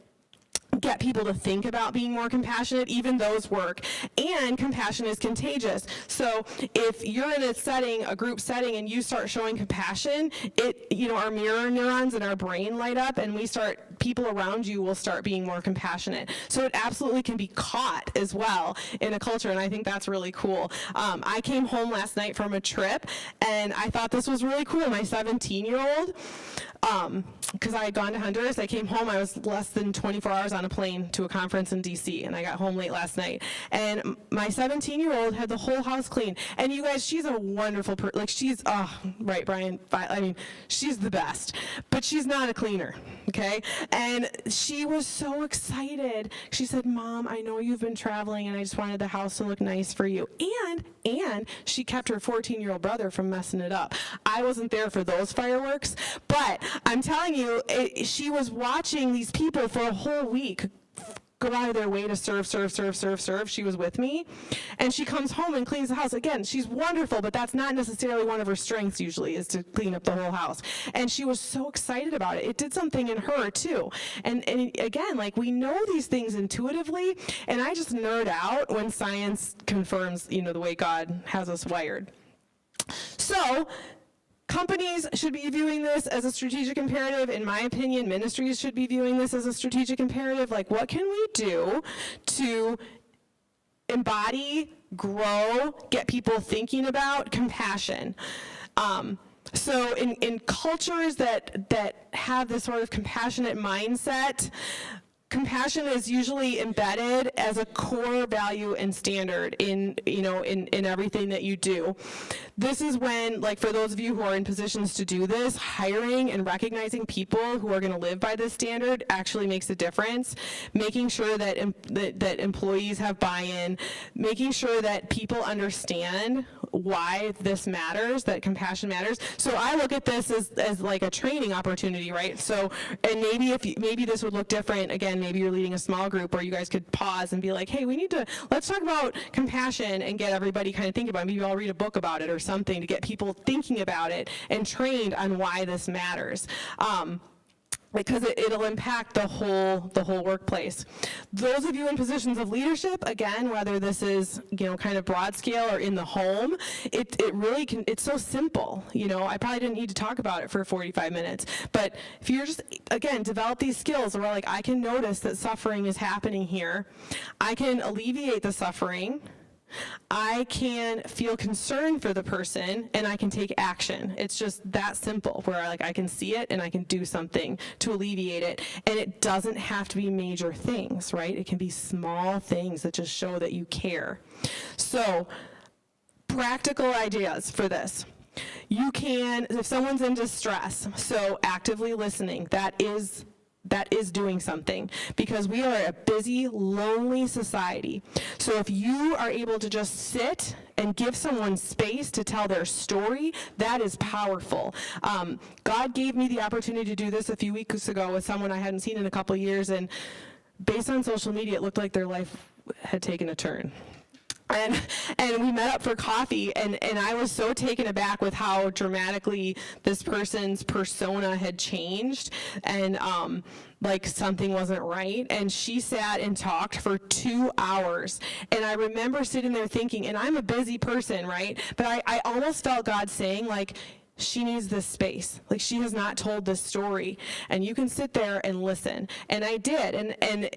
Speaker 2: get people to think about being more compassionate, even those work. And compassion is contagious. So if you're in a group setting, and you start showing compassion, our mirror neurons in our brain light up, and people around you will start being more compassionate. So it absolutely can be caught as well in a culture, and I think that's really cool. I came home last night from a trip, and I thought this was really cool. My 17-year-old, because I had gone to Honduras, I came home, I was less than 24 hours on a plane to a conference in DC, and I got home late last night, and my 17-year-old had the whole house clean. And you guys, she's a wonderful person. Like, she's, right, Brian, I mean, she's the best, but she's not a cleaner, okay? And she was so excited. She said, Mom, I know you've been traveling, and I just wanted the house to look nice for you. And she kept her 14-year-old brother from messing it up. I wasn't there for those fireworks, but I'm telling you, she was watching these people for a whole week go out of their way to serve. She was with me, and she comes home and cleans the house. Again, she's wonderful, but that's not necessarily one of her strengths usually, is to clean up the whole house. And she was so excited about it. It did something in her too. And again, like, we know these things intuitively, and I just nerd out when science confirms, the way God has us wired. So companies should be viewing this as a strategic imperative. In my opinion, ministries should be viewing this as a strategic imperative. Like, what can we do to embody, grow, get people thinking about compassion? So in cultures that have this sort of compassionate mindset, compassion is usually embedded as a core value and standard in everything that you do. This is when, like, for those of you who are in positions to do this, hiring and recognizing people who are going to live by this standard actually makes a difference. Making sure that that employees have buy-in, making sure that people understand why this matters, that compassion matters. So I look at this as like a training opportunity, right? So, and maybe this would look different. Again, maybe you're leading a small group where you guys could pause and be like, hey, let's talk about compassion, and get everybody kind of thinking about it. Maybe I'll read a book about it or something to get people thinking about it and trained on why this matters. Because it'll impact the whole workplace. Those of you in positions of leadership, again, whether this is kind of broad scale or in the home, it really can. It's so simple. I probably didn't need to talk about it for 45 minutes, but if you're just, again, develop these skills where, like, I can notice that suffering is happening here, I can alleviate the suffering, I can feel concern for the person, and I can take action. It's just that simple, where I can see it and I can do something to alleviate it. And it doesn't have to be major things, right? It can be small things that just show that you care. So, practical ideas for this. You can, if someone's in distress, so actively listening, that is doing something, because we are a busy, lonely society. So if you are able to just sit and give someone space to tell their story, that is powerful. God gave me the opportunity to do this a few weeks ago with someone I hadn't seen in a couple of years, and based on social media, it looked like their life had taken a turn. And we met up for coffee, and I was so taken aback with how dramatically this person's persona had changed, and like something wasn't right. And she sat and talked for 2 hours. And I remember sitting there thinking, and I'm a busy person, right? But I almost felt God saying, like, she needs this space. Like, she has not told this story, and you can sit there and listen. And I did. And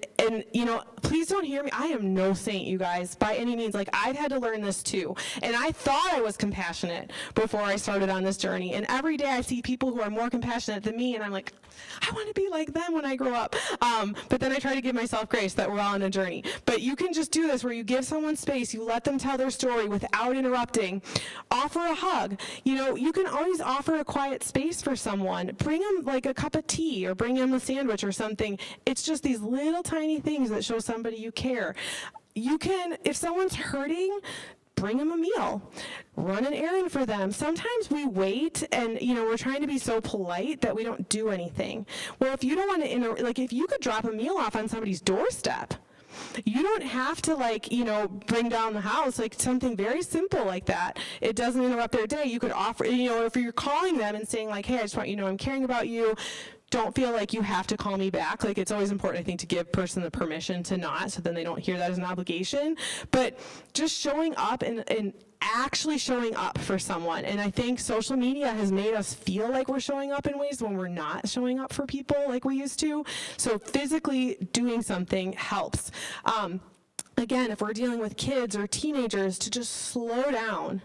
Speaker 2: please don't hear me. I am no saint, you guys, by any means. Like, I've had to learn this too. And I thought I was compassionate before I started on this journey. And every day I see people who are more compassionate than me, and I'm like, I want to be like them when I grow up. But then I try to give myself grace that we're all on a journey. But you can just do this, where you give someone space, you let them tell their story without interrupting. Offer a hug. You can always offer a quiet space for someone. Bring them like a cup of tea, or bring them a sandwich or something. It's just these little tiny things that show somebody you care. You can, if someone's hurting, bring them a meal, run an errand for them. Sometimes we wait, and we're trying to be so polite that we don't do anything. Well, if you don't want to if you could drop a meal off on somebody's doorstep, you don't have to bring down the house, like something very simple like that. It doesn't interrupt their day. You could offer, if you're calling them and saying like, hey, I just want you to know I'm caring about you. Don't feel like you have to call me back. Like, it's always important, I think, to give person the permission to not, so then they don't hear that as an obligation. But just showing up and actually showing up for someone. And I think social media has made us feel like we're showing up in ways when we're not showing up for people like we used to. So physically doing something helps. Again, if we're dealing with kids or teenagers, to just slow down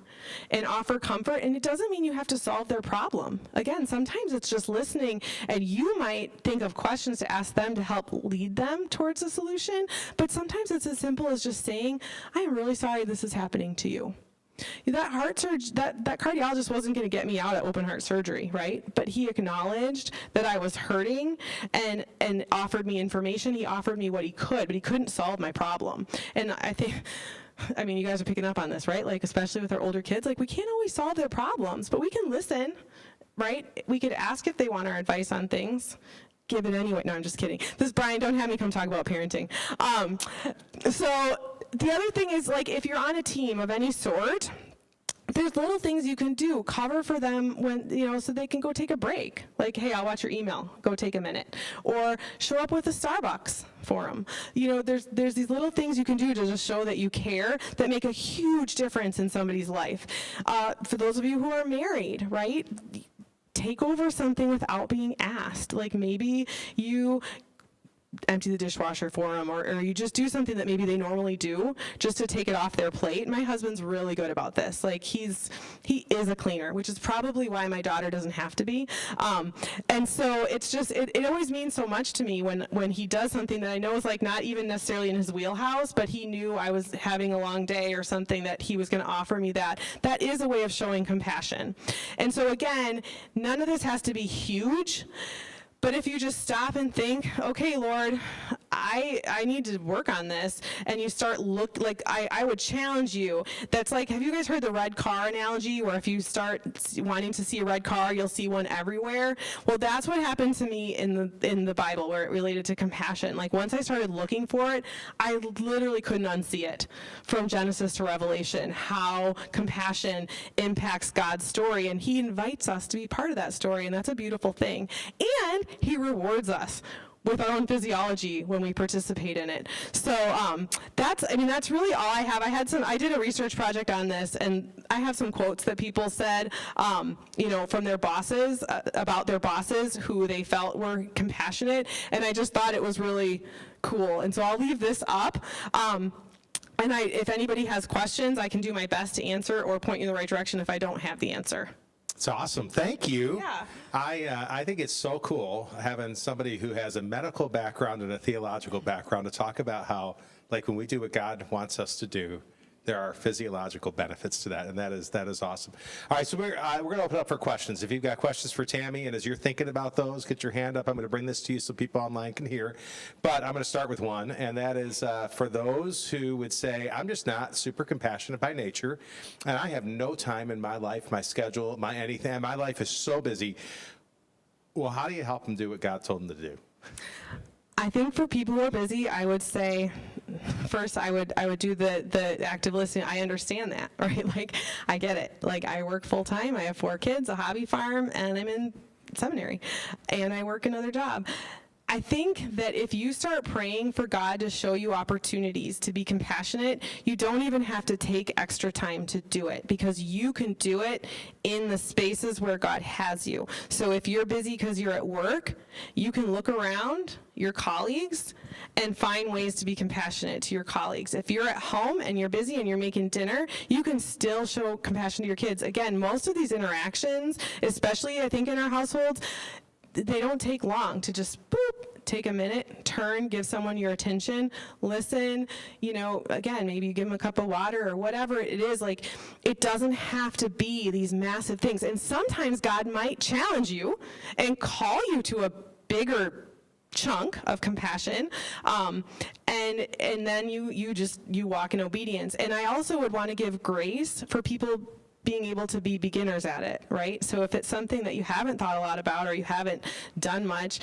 Speaker 2: and offer comfort. And it doesn't mean you have to solve their problem. Again, sometimes it's just listening, and you might think of questions to ask them to help lead them towards a solution. But sometimes it's as simple as just saying, I am really sorry this is happening to you. That heart surgery, that cardiologist wasn't going to get me out at open heart surgery, right? But he acknowledged that I was hurting and offered me information. He offered me what he could, but he couldn't solve my problem. And I mean, you guys are picking up on this, right? Like, especially with our older kids, like, we can't always solve their problems, but we can listen, right? We could ask if they want our advice on things. Give it anyway. No, I'm just kidding. Brian, don't have me come talk about parenting. So the other thing is, like, if you're on a team of any sort, there's little things you can do. Cover for them when, so they can go take a break. Like, hey, I'll watch your email. Go take a minute. Or show up with a Starbucks for them. There's these little things you can do to just show that you care that make a huge difference in somebody's life. For those of you who are married, right? Take over something without being asked. Like, maybe you empty the dishwasher for them, or you just do something that maybe they normally do just to take it off their plate. My husband's really good about this. Like, he is a cleaner, which is probably why my daughter doesn't have to be. And so it's just, it always means so much to me when he does something that I know is like not even necessarily in his wheelhouse, but he knew I was having a long day or something that he was going to offer me that. That is a way of showing compassion. And so again, none of this has to be huge. But if you just stop and think, okay, Lord, I need to work on this, and you start I would challenge you. That's like, have you guys heard the red car analogy, where if you start wanting to see a red car, you'll see one everywhere? Well, that's what happened to me in the Bible, where it related to compassion. Like, once I started looking for it, I literally couldn't unsee it from Genesis to Revelation, how compassion impacts God's story, and he invites us to be part of that story, and that's a beautiful thing. And he rewards us with our own physiology when we participate in it. So that's really all I have. I did a research project on this, and I have some quotes that people said, from their bosses, about their bosses who they felt were compassionate, and I just thought it was really cool. And so I'll leave this up. And if anybody has questions, I can do my best to answer or point you in the right direction if I don't have the answer.
Speaker 1: It's awesome. Thank you.
Speaker 2: Yeah.
Speaker 1: I think it's so cool having somebody who has a medical background and a theological background to talk about how, like, when we do what God wants us to do, there are physiological benefits to that, and that is awesome. All right, so we're going to open up for questions. If you've got questions for Tammie, and as you're thinking about those, get your hand up. I'm going to bring this to you so people online can hear. But I'm going to start with one, and that is for those who would say, I'm just not super compassionate by nature, and I have no time in my life, my schedule, my anything. My life is so busy. Well, how do you help them do what God told them to do?
Speaker 2: I think for people who are busy, I would say, first, I would do the active listening. I understand that, right? Like, I get it. Like, I work full time. I have 4 kids, a hobby farm, and I'm in seminary, and I work another job. I think that if you start praying for God to show you opportunities to be compassionate, you don't even have to take extra time to do it, because you can do it in the spaces where God has you. So if you're busy because you're at work, you can look around your colleagues and find ways to be compassionate to your colleagues. If you're at home and you're busy and you're making dinner, you can still show compassion to your kids. Again, most of these interactions, especially I think in our households, they don't take long to just boop, take a minute, turn, give someone your attention, listen, again, maybe you give them a cup of water or whatever it is. Like, it doesn't have to be these massive things. And sometimes God might challenge you and call you to a bigger chunk of compassion, and then you walk in obedience. And I also would want to give grace for people being able to be beginners at it, right? So if it's something that you haven't thought a lot about or you haven't done much,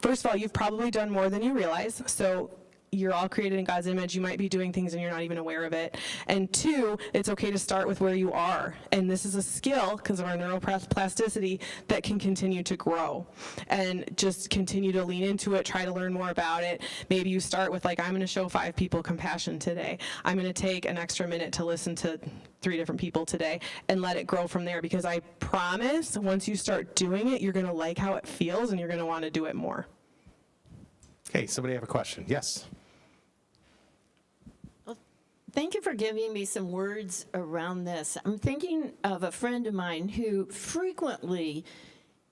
Speaker 2: first of all, you've probably done more than you realize. So you're all created in God's image. You might be doing things and you're not even aware of it. And 2, it's okay to start with where you are. And this is a skill, because of our neuroplasticity, that can continue to grow. And just continue to lean into it, try to learn more about it. Maybe you start with, like, I'm going to show 5 people compassion today. I'm going to take an extra minute to listen to 3 different people today, and let it grow from there, because I promise once you start doing it, you're going to like how it feels and you're going to want to do it more.
Speaker 1: Okay, somebody have a question? Yes.
Speaker 3: Thank you for giving me some words around this. I'm thinking of a friend of mine who frequently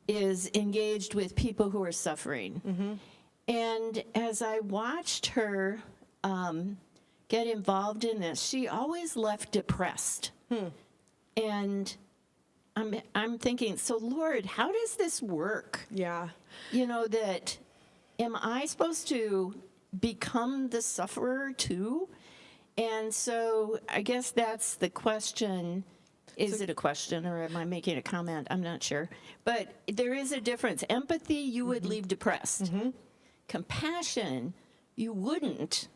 Speaker 3: is engaged with people who are suffering. Mm-hmm. And as I watched her get involved in this, she always left depressed. And I'm thinking, so Lord, how does this work?
Speaker 2: Yeah.
Speaker 3: You know, that am I supposed to become the sufferer too? And so I guess that's the question. Is it a question, or am I making a comment? I'm not sure. But there is a difference. Empathy, you would leave depressed. Compassion, you wouldn't.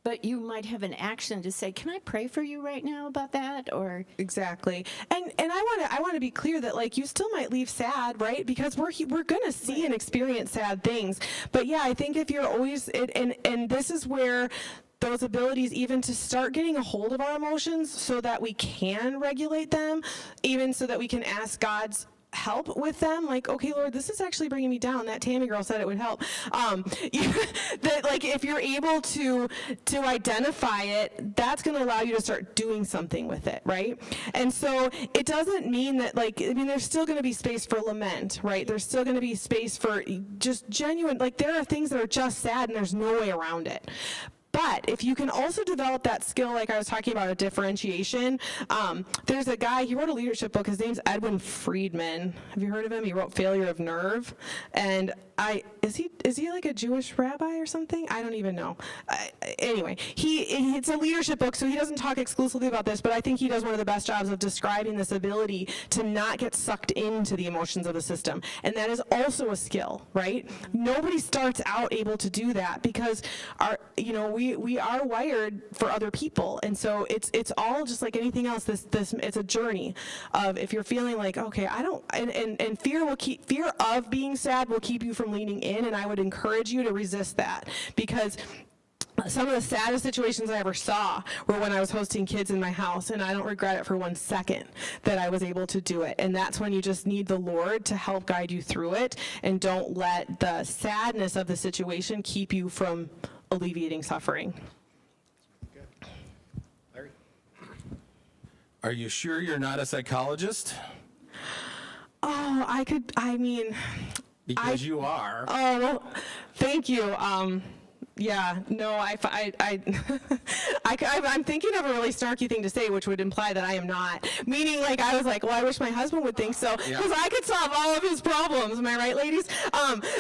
Speaker 3: But you might have an action to say, can I pray for you right now about that? Or
Speaker 2: exactly. And I want to be clear that, like, you still might leave sad, right? Because we're going to see and experience sad things. But yeah, I think if you're always, and this is where those abilities even to start getting a hold of our emotions so that we can regulate them, even so that we can ask God's help with them. Like, okay, Lord, this is actually bringing me down. That Tammie girl said it would help. That, like, if you're able to identify it, that's going to allow you to start doing something with it, right? And so it doesn't mean that, like, I mean, there's still going to be space for lament, right? There's still going to be space for just genuine, like, there are things that are just sad and there's no way around it. But if you can also develop that skill, like I was talking about, a differentiation, there's a guy, he wrote a leadership book. His name's Edwin Friedman. Have you heard of him? He wrote Failure of Nerve. And is he like a Jewish rabbi or something? I don't even know. Anyway, it's a leadership book, so he doesn't talk exclusively about this, but I think he does one of the best jobs of describing this ability to not get sucked into the emotions of the system. And that is also a skill, right? Nobody starts out able to do that, because we are wired for other people. And so it's all just like anything else. This it's a journey of, if you're feeling like, okay, I don't, and fear of being sad will keep you from leaning in, and I would encourage you to resist that, because some of the saddest situations I ever saw were when I was hosting kids in my house, and I don't regret it for 1 second that I was able to do it. And that's when you just need the Lord to help guide you through it, and don't let the sadness of the situation keep you from alleviating suffering.
Speaker 1: Good. Larry?
Speaker 4: Are you sure you're not a psychologist?
Speaker 2: Oh,
Speaker 4: Because you are.
Speaker 2: Oh, well, thank you. Yeah, no, I'm thinking of a really snarky thing to say, which would imply that I am not. Meaning, like, I was like, well, I wish my husband would think so, because I could solve all of his problems. Am I right, ladies?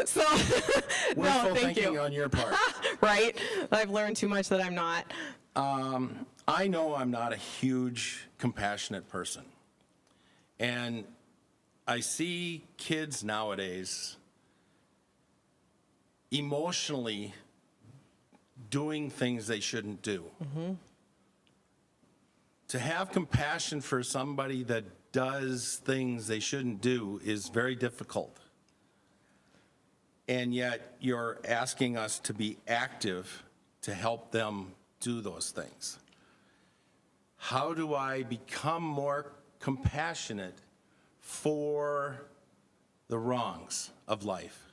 Speaker 2: So, no, thank you.
Speaker 4: On your part.
Speaker 2: Right? I've learned too much that I'm not.
Speaker 4: I know I'm not a huge compassionate person. And I see kids nowadays emotionally doing things they shouldn't do. Mm-hmm. To have compassion for somebody that does things they shouldn't do is very difficult. And yet you're asking us to be active to help them do those things. How do I become more compassionate for the wrongs of life?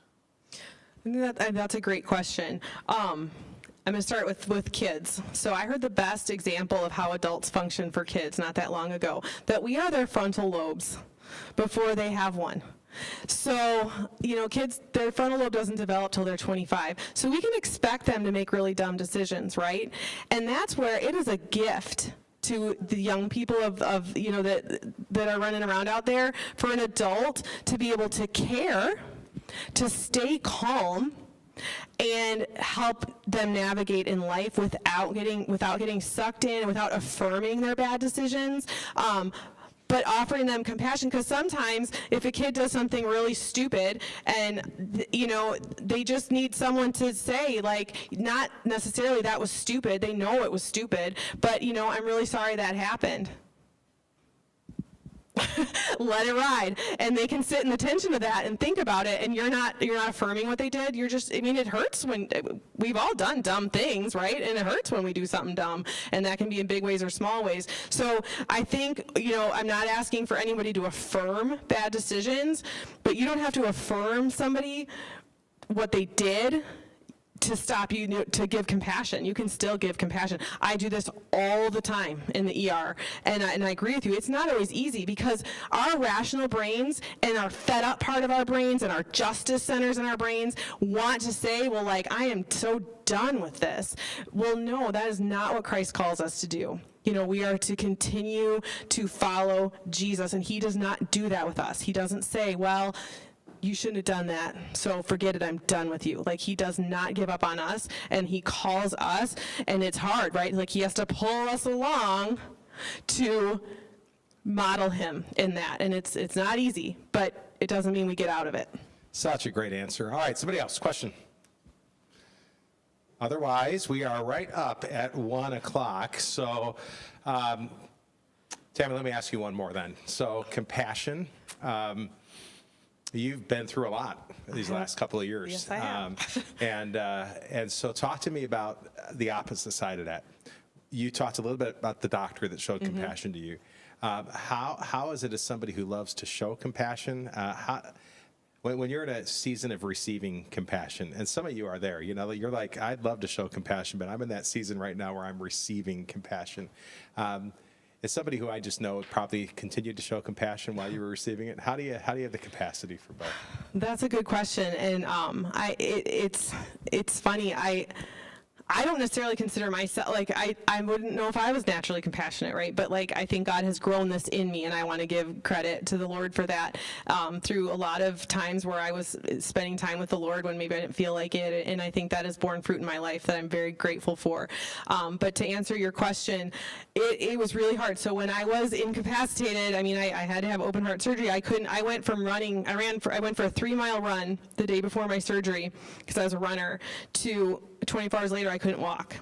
Speaker 2: That's a great question. I'm going to start with kids. So I heard the best example of how adults function for kids not that long ago, that we are their frontal lobes before they have one. So, kids, their frontal lobe doesn't develop till they're 25. So we can expect them to make really dumb decisions, right? And that's where it is a gift to the young people that are running around out there, for an adult to be able to care, to stay calm, and help them navigate in life without getting sucked in, without affirming their bad decisions. but offering them compassion, because sometimes if a kid does something really stupid and, they just need someone to say, like, not necessarily that was stupid, they know it was stupid, but, I'm really sorry that happened. Let it ride, and they can sit in the tension of that and think about it, and you're not affirming what they did. You're just, it hurts when we've all done dumb things, right? And it hurts when we do something dumb, and that can be in big ways or small ways. So I think, I'm not asking for anybody to affirm bad decisions, but you don't have to affirm somebody what they did to stop you to give compassion. You can still give compassion. I do this all the time in the ER, and I agree with you. It's not always easy because our rational brains and our fed up part of our brains and our justice centers in our brains want to say, well, like, I am so done with this. Well, no, that is not what Christ calls us to do. We are to continue to follow Jesus, and he does not do that with us. He doesn't say, well, you shouldn't have done that, so forget it, I'm done with you. Like, he does not give up on us, and he calls us, and it's hard, right? Like, he has to pull us along to model him in that, and it's not easy, but it doesn't mean we get out of it.
Speaker 1: Such a great answer. All right, somebody else, question? Otherwise, we are right up at 1 o'clock, so Tammie, let me ask you one more then. So compassion. You've been through a lot these last couple of years.
Speaker 2: Yes, I have.
Speaker 1: And so talk to me about the opposite side of that. You talked a little bit about the doctor that showed compassion to you. How is it as somebody who loves to show compassion? When you're in a season of receiving compassion, and some of you are there, you're like, I'd love to show compassion, but I'm in that season right now where I'm receiving compassion. As somebody who I just know probably continued to show compassion while you were receiving it, how do you have the capacity for both?
Speaker 2: That's a good question, and it's funny. I don't necessarily consider myself, like, I wouldn't know if I was naturally compassionate, right? But, like, I think God has grown this in me, and I want to give credit to the Lord for that through a lot of times where I was spending time with the Lord when maybe I didn't feel like it, and I think that has borne fruit in my life that I'm very grateful for. But to answer your question, it was really hard. So when I was incapacitated, I had to have open heart surgery. I went for a 3-mile run the day before my surgery because I was a runner to 24 hours later, I couldn't walk.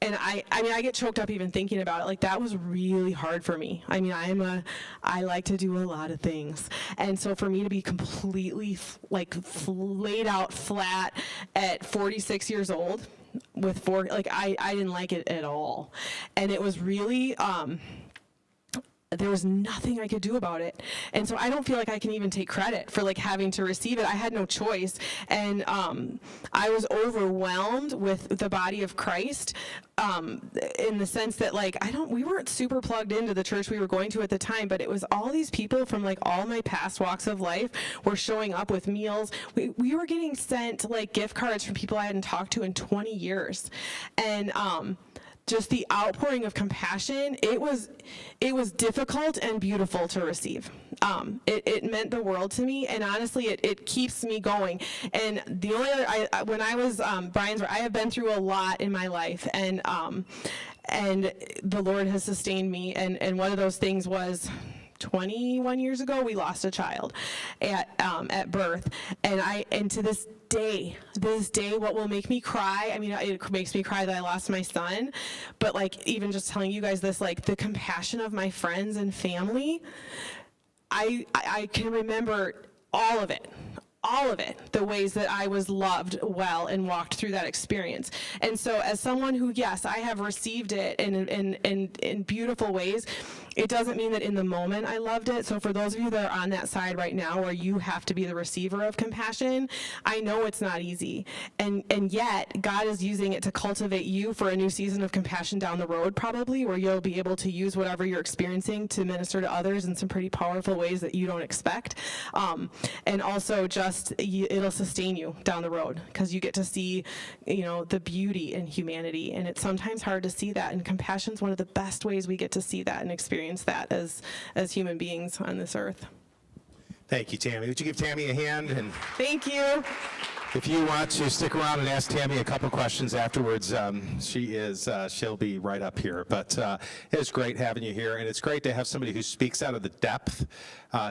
Speaker 2: And I get choked up even thinking about it. Like, that was really hard for me. I like to do a lot of things. And so for me to be completely laid out flat at 46 years old with I didn't like it at all. And it was really, there was nothing I could do about it. And so I don't feel like I can even take credit for having to receive it. I had no choice. And I was overwhelmed with the body of Christ in the sense that we weren't super plugged into the church we were going to at the time, but it was all these people from all my past walks of life were showing up with meals. We were getting sent gift cards from people I hadn't talked to in 20 years. And just the outpouring of compassion, it was difficult and beautiful to receive. It meant the world to me, and honestly, it keeps me going. And the only other, when I was Brian's, I have been through a lot in my life, and the Lord has sustained me. And one of those things was 21 years ago, we lost a child at birth, and to this day, what will make me cry, it makes me cry that I lost my son, but even just telling you guys this, the compassion of my friends and family, I can remember all of it, the ways that I was loved well and walked through that experience. And so as someone who, yes, I have received it in beautiful ways, it doesn't mean that in the moment I loved it. So for those of you that are on that side right now where you have to be the receiver of compassion, I know it's not easy. And yet God is using it to cultivate you for a new season of compassion down the road, probably, where you'll be able to use whatever you're experiencing to minister to others in some pretty powerful ways that you don't expect. And also it'll sustain you down the road because you get to see, the beauty in humanity. And it's sometimes hard to see that. And compassion is one of the best ways we get to see that and experience that as human beings on this earth.
Speaker 1: Thank you, Tammie. Would you give Tammie a hand? And
Speaker 2: thank you.
Speaker 1: If you want to stick around and ask Tammie a couple questions afterwards, she'll be right up here. But it's great having you here, and it's great to have somebody who speaks out of the depth,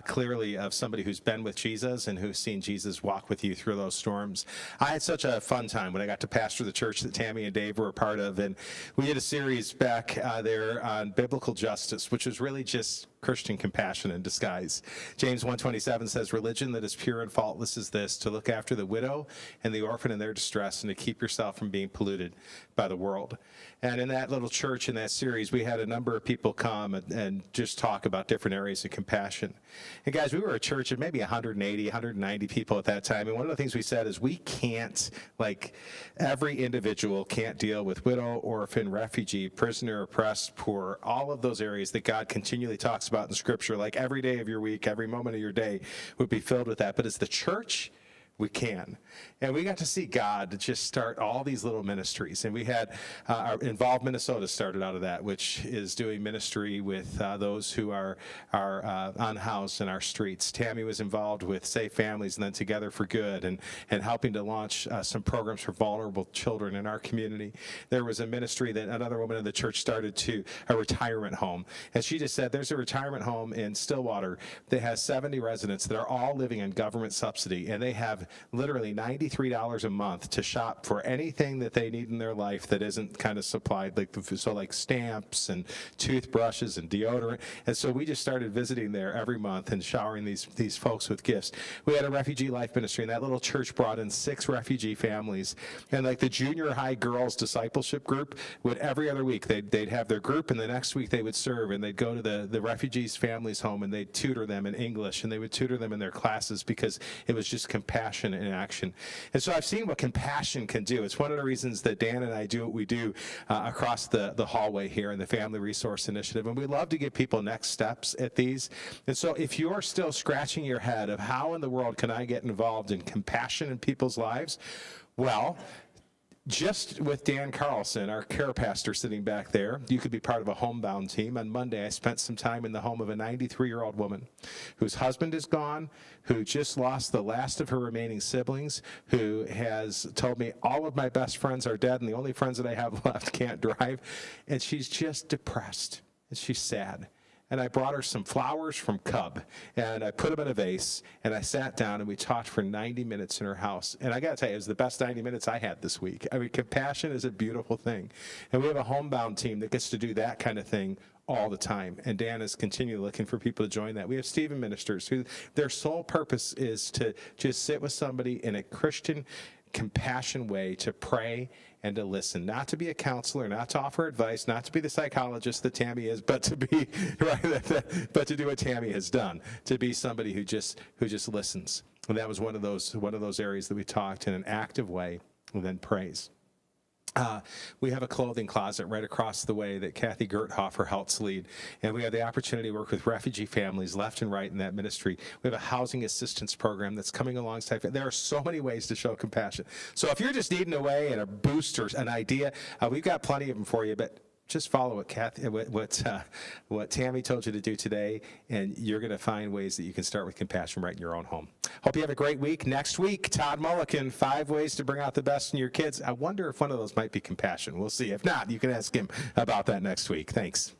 Speaker 1: clearly, of somebody who's been with Jesus and who's seen Jesus walk with you through those storms. I had such a fun time when I got to pastor the church that Tammie and Dave were a part of, and we did a series back there on biblical justice, which was really just Christian compassion in disguise. James 1:27 says, religion that is pure and faultless is this, to look after the widow and the orphan in their distress and to keep yourself from being polluted by the world. And in that little church, in that series, we had a number of people come and just talk about different areas of compassion. And guys, we were a church of maybe 180, 190 people at that time. And one of the things we said is we can't, like, every individual can't deal with widow, orphan, refugee, prisoner, oppressed, poor, all of those areas that God continually talks about in Scripture. Like every day of your week, every moment of your day would be filled with that. But as the church, we can. And we got to see God just start all these little ministries. And we had our Involved Minnesota started out of that, which is doing ministry with those who are unhoused in our streets. Tammie was involved with Safe Families and then Together for Good and helping to launch some programs for vulnerable children in our community. There was a ministry that another woman in the church started to a retirement home. And she just said, there's a retirement home in Stillwater that has 70 residents that are all living on government subsidy. And they have literally $93 a month to shop for anything that they need in their life that isn't kind of supplied, like stamps and toothbrushes and deodorant. And so we just started visiting there every month and showering these folks with gifts. We had a refugee life ministry, and that little church brought in 6 refugee families. And like the junior high girls discipleship group would every other week they'd have their group, and the next week they would serve, and they'd go to the refugees' families' home, and they'd tutor them in English, and they would tutor them in their classes because it was just compassion in action. And so I've seen what compassion can do. It's one of the reasons that Dan and I do what we do across the hallway here in the Family Resource Initiative. And we love to give people next steps at these. And so if you're still scratching your head of how in the world can I get involved in compassion in people's lives, well, just with Dan Carlson, our care pastor sitting back there, you could be part of a homebound team. On Monday, I spent some time in the home of a 93-year-old woman whose husband is gone, who just lost the last of her remaining siblings, who has told me all of my best friends are dead and the only friends that I have left can't drive. And she's just depressed and she's sad. And I brought her some flowers from Cub, and I put them in a vase, and I sat down, and we talked for 90 minutes in her house. And I got to tell you, it was the best 90 minutes I had this week. I mean, compassion is a beautiful thing. And we have a homebound team that gets to do that kind of thing all the time. And Dan is continually looking for people to join that. We have Stephen ministers who their sole purpose is to just sit with somebody in a Christian compassion way to pray and to listen, not to be a counselor, not to offer advice, not to be the psychologist that Tammie is, but to be but to do what Tammie has done, to be somebody who just listens. And that was one of those areas that we talked in an active way and then praise. We have a clothing closet right across the way that Kathy Gerthofer helps lead, and we have the opportunity to work with refugee families left and right in that ministry. We have a housing assistance program that's coming alongside. There are so many ways to show compassion. So if you're just needing a way and a boost or an idea, we've got plenty of them for you, but just follow what Tammie told you to do today, and you're going to find ways that you can start with compassion right in your own home. Hope you have a great week. Next week, Todd Mulliken, 5 ways to bring out the best in your kids. I wonder if one of those might be compassion. We'll see. If not, you can ask him about that next week. Thanks.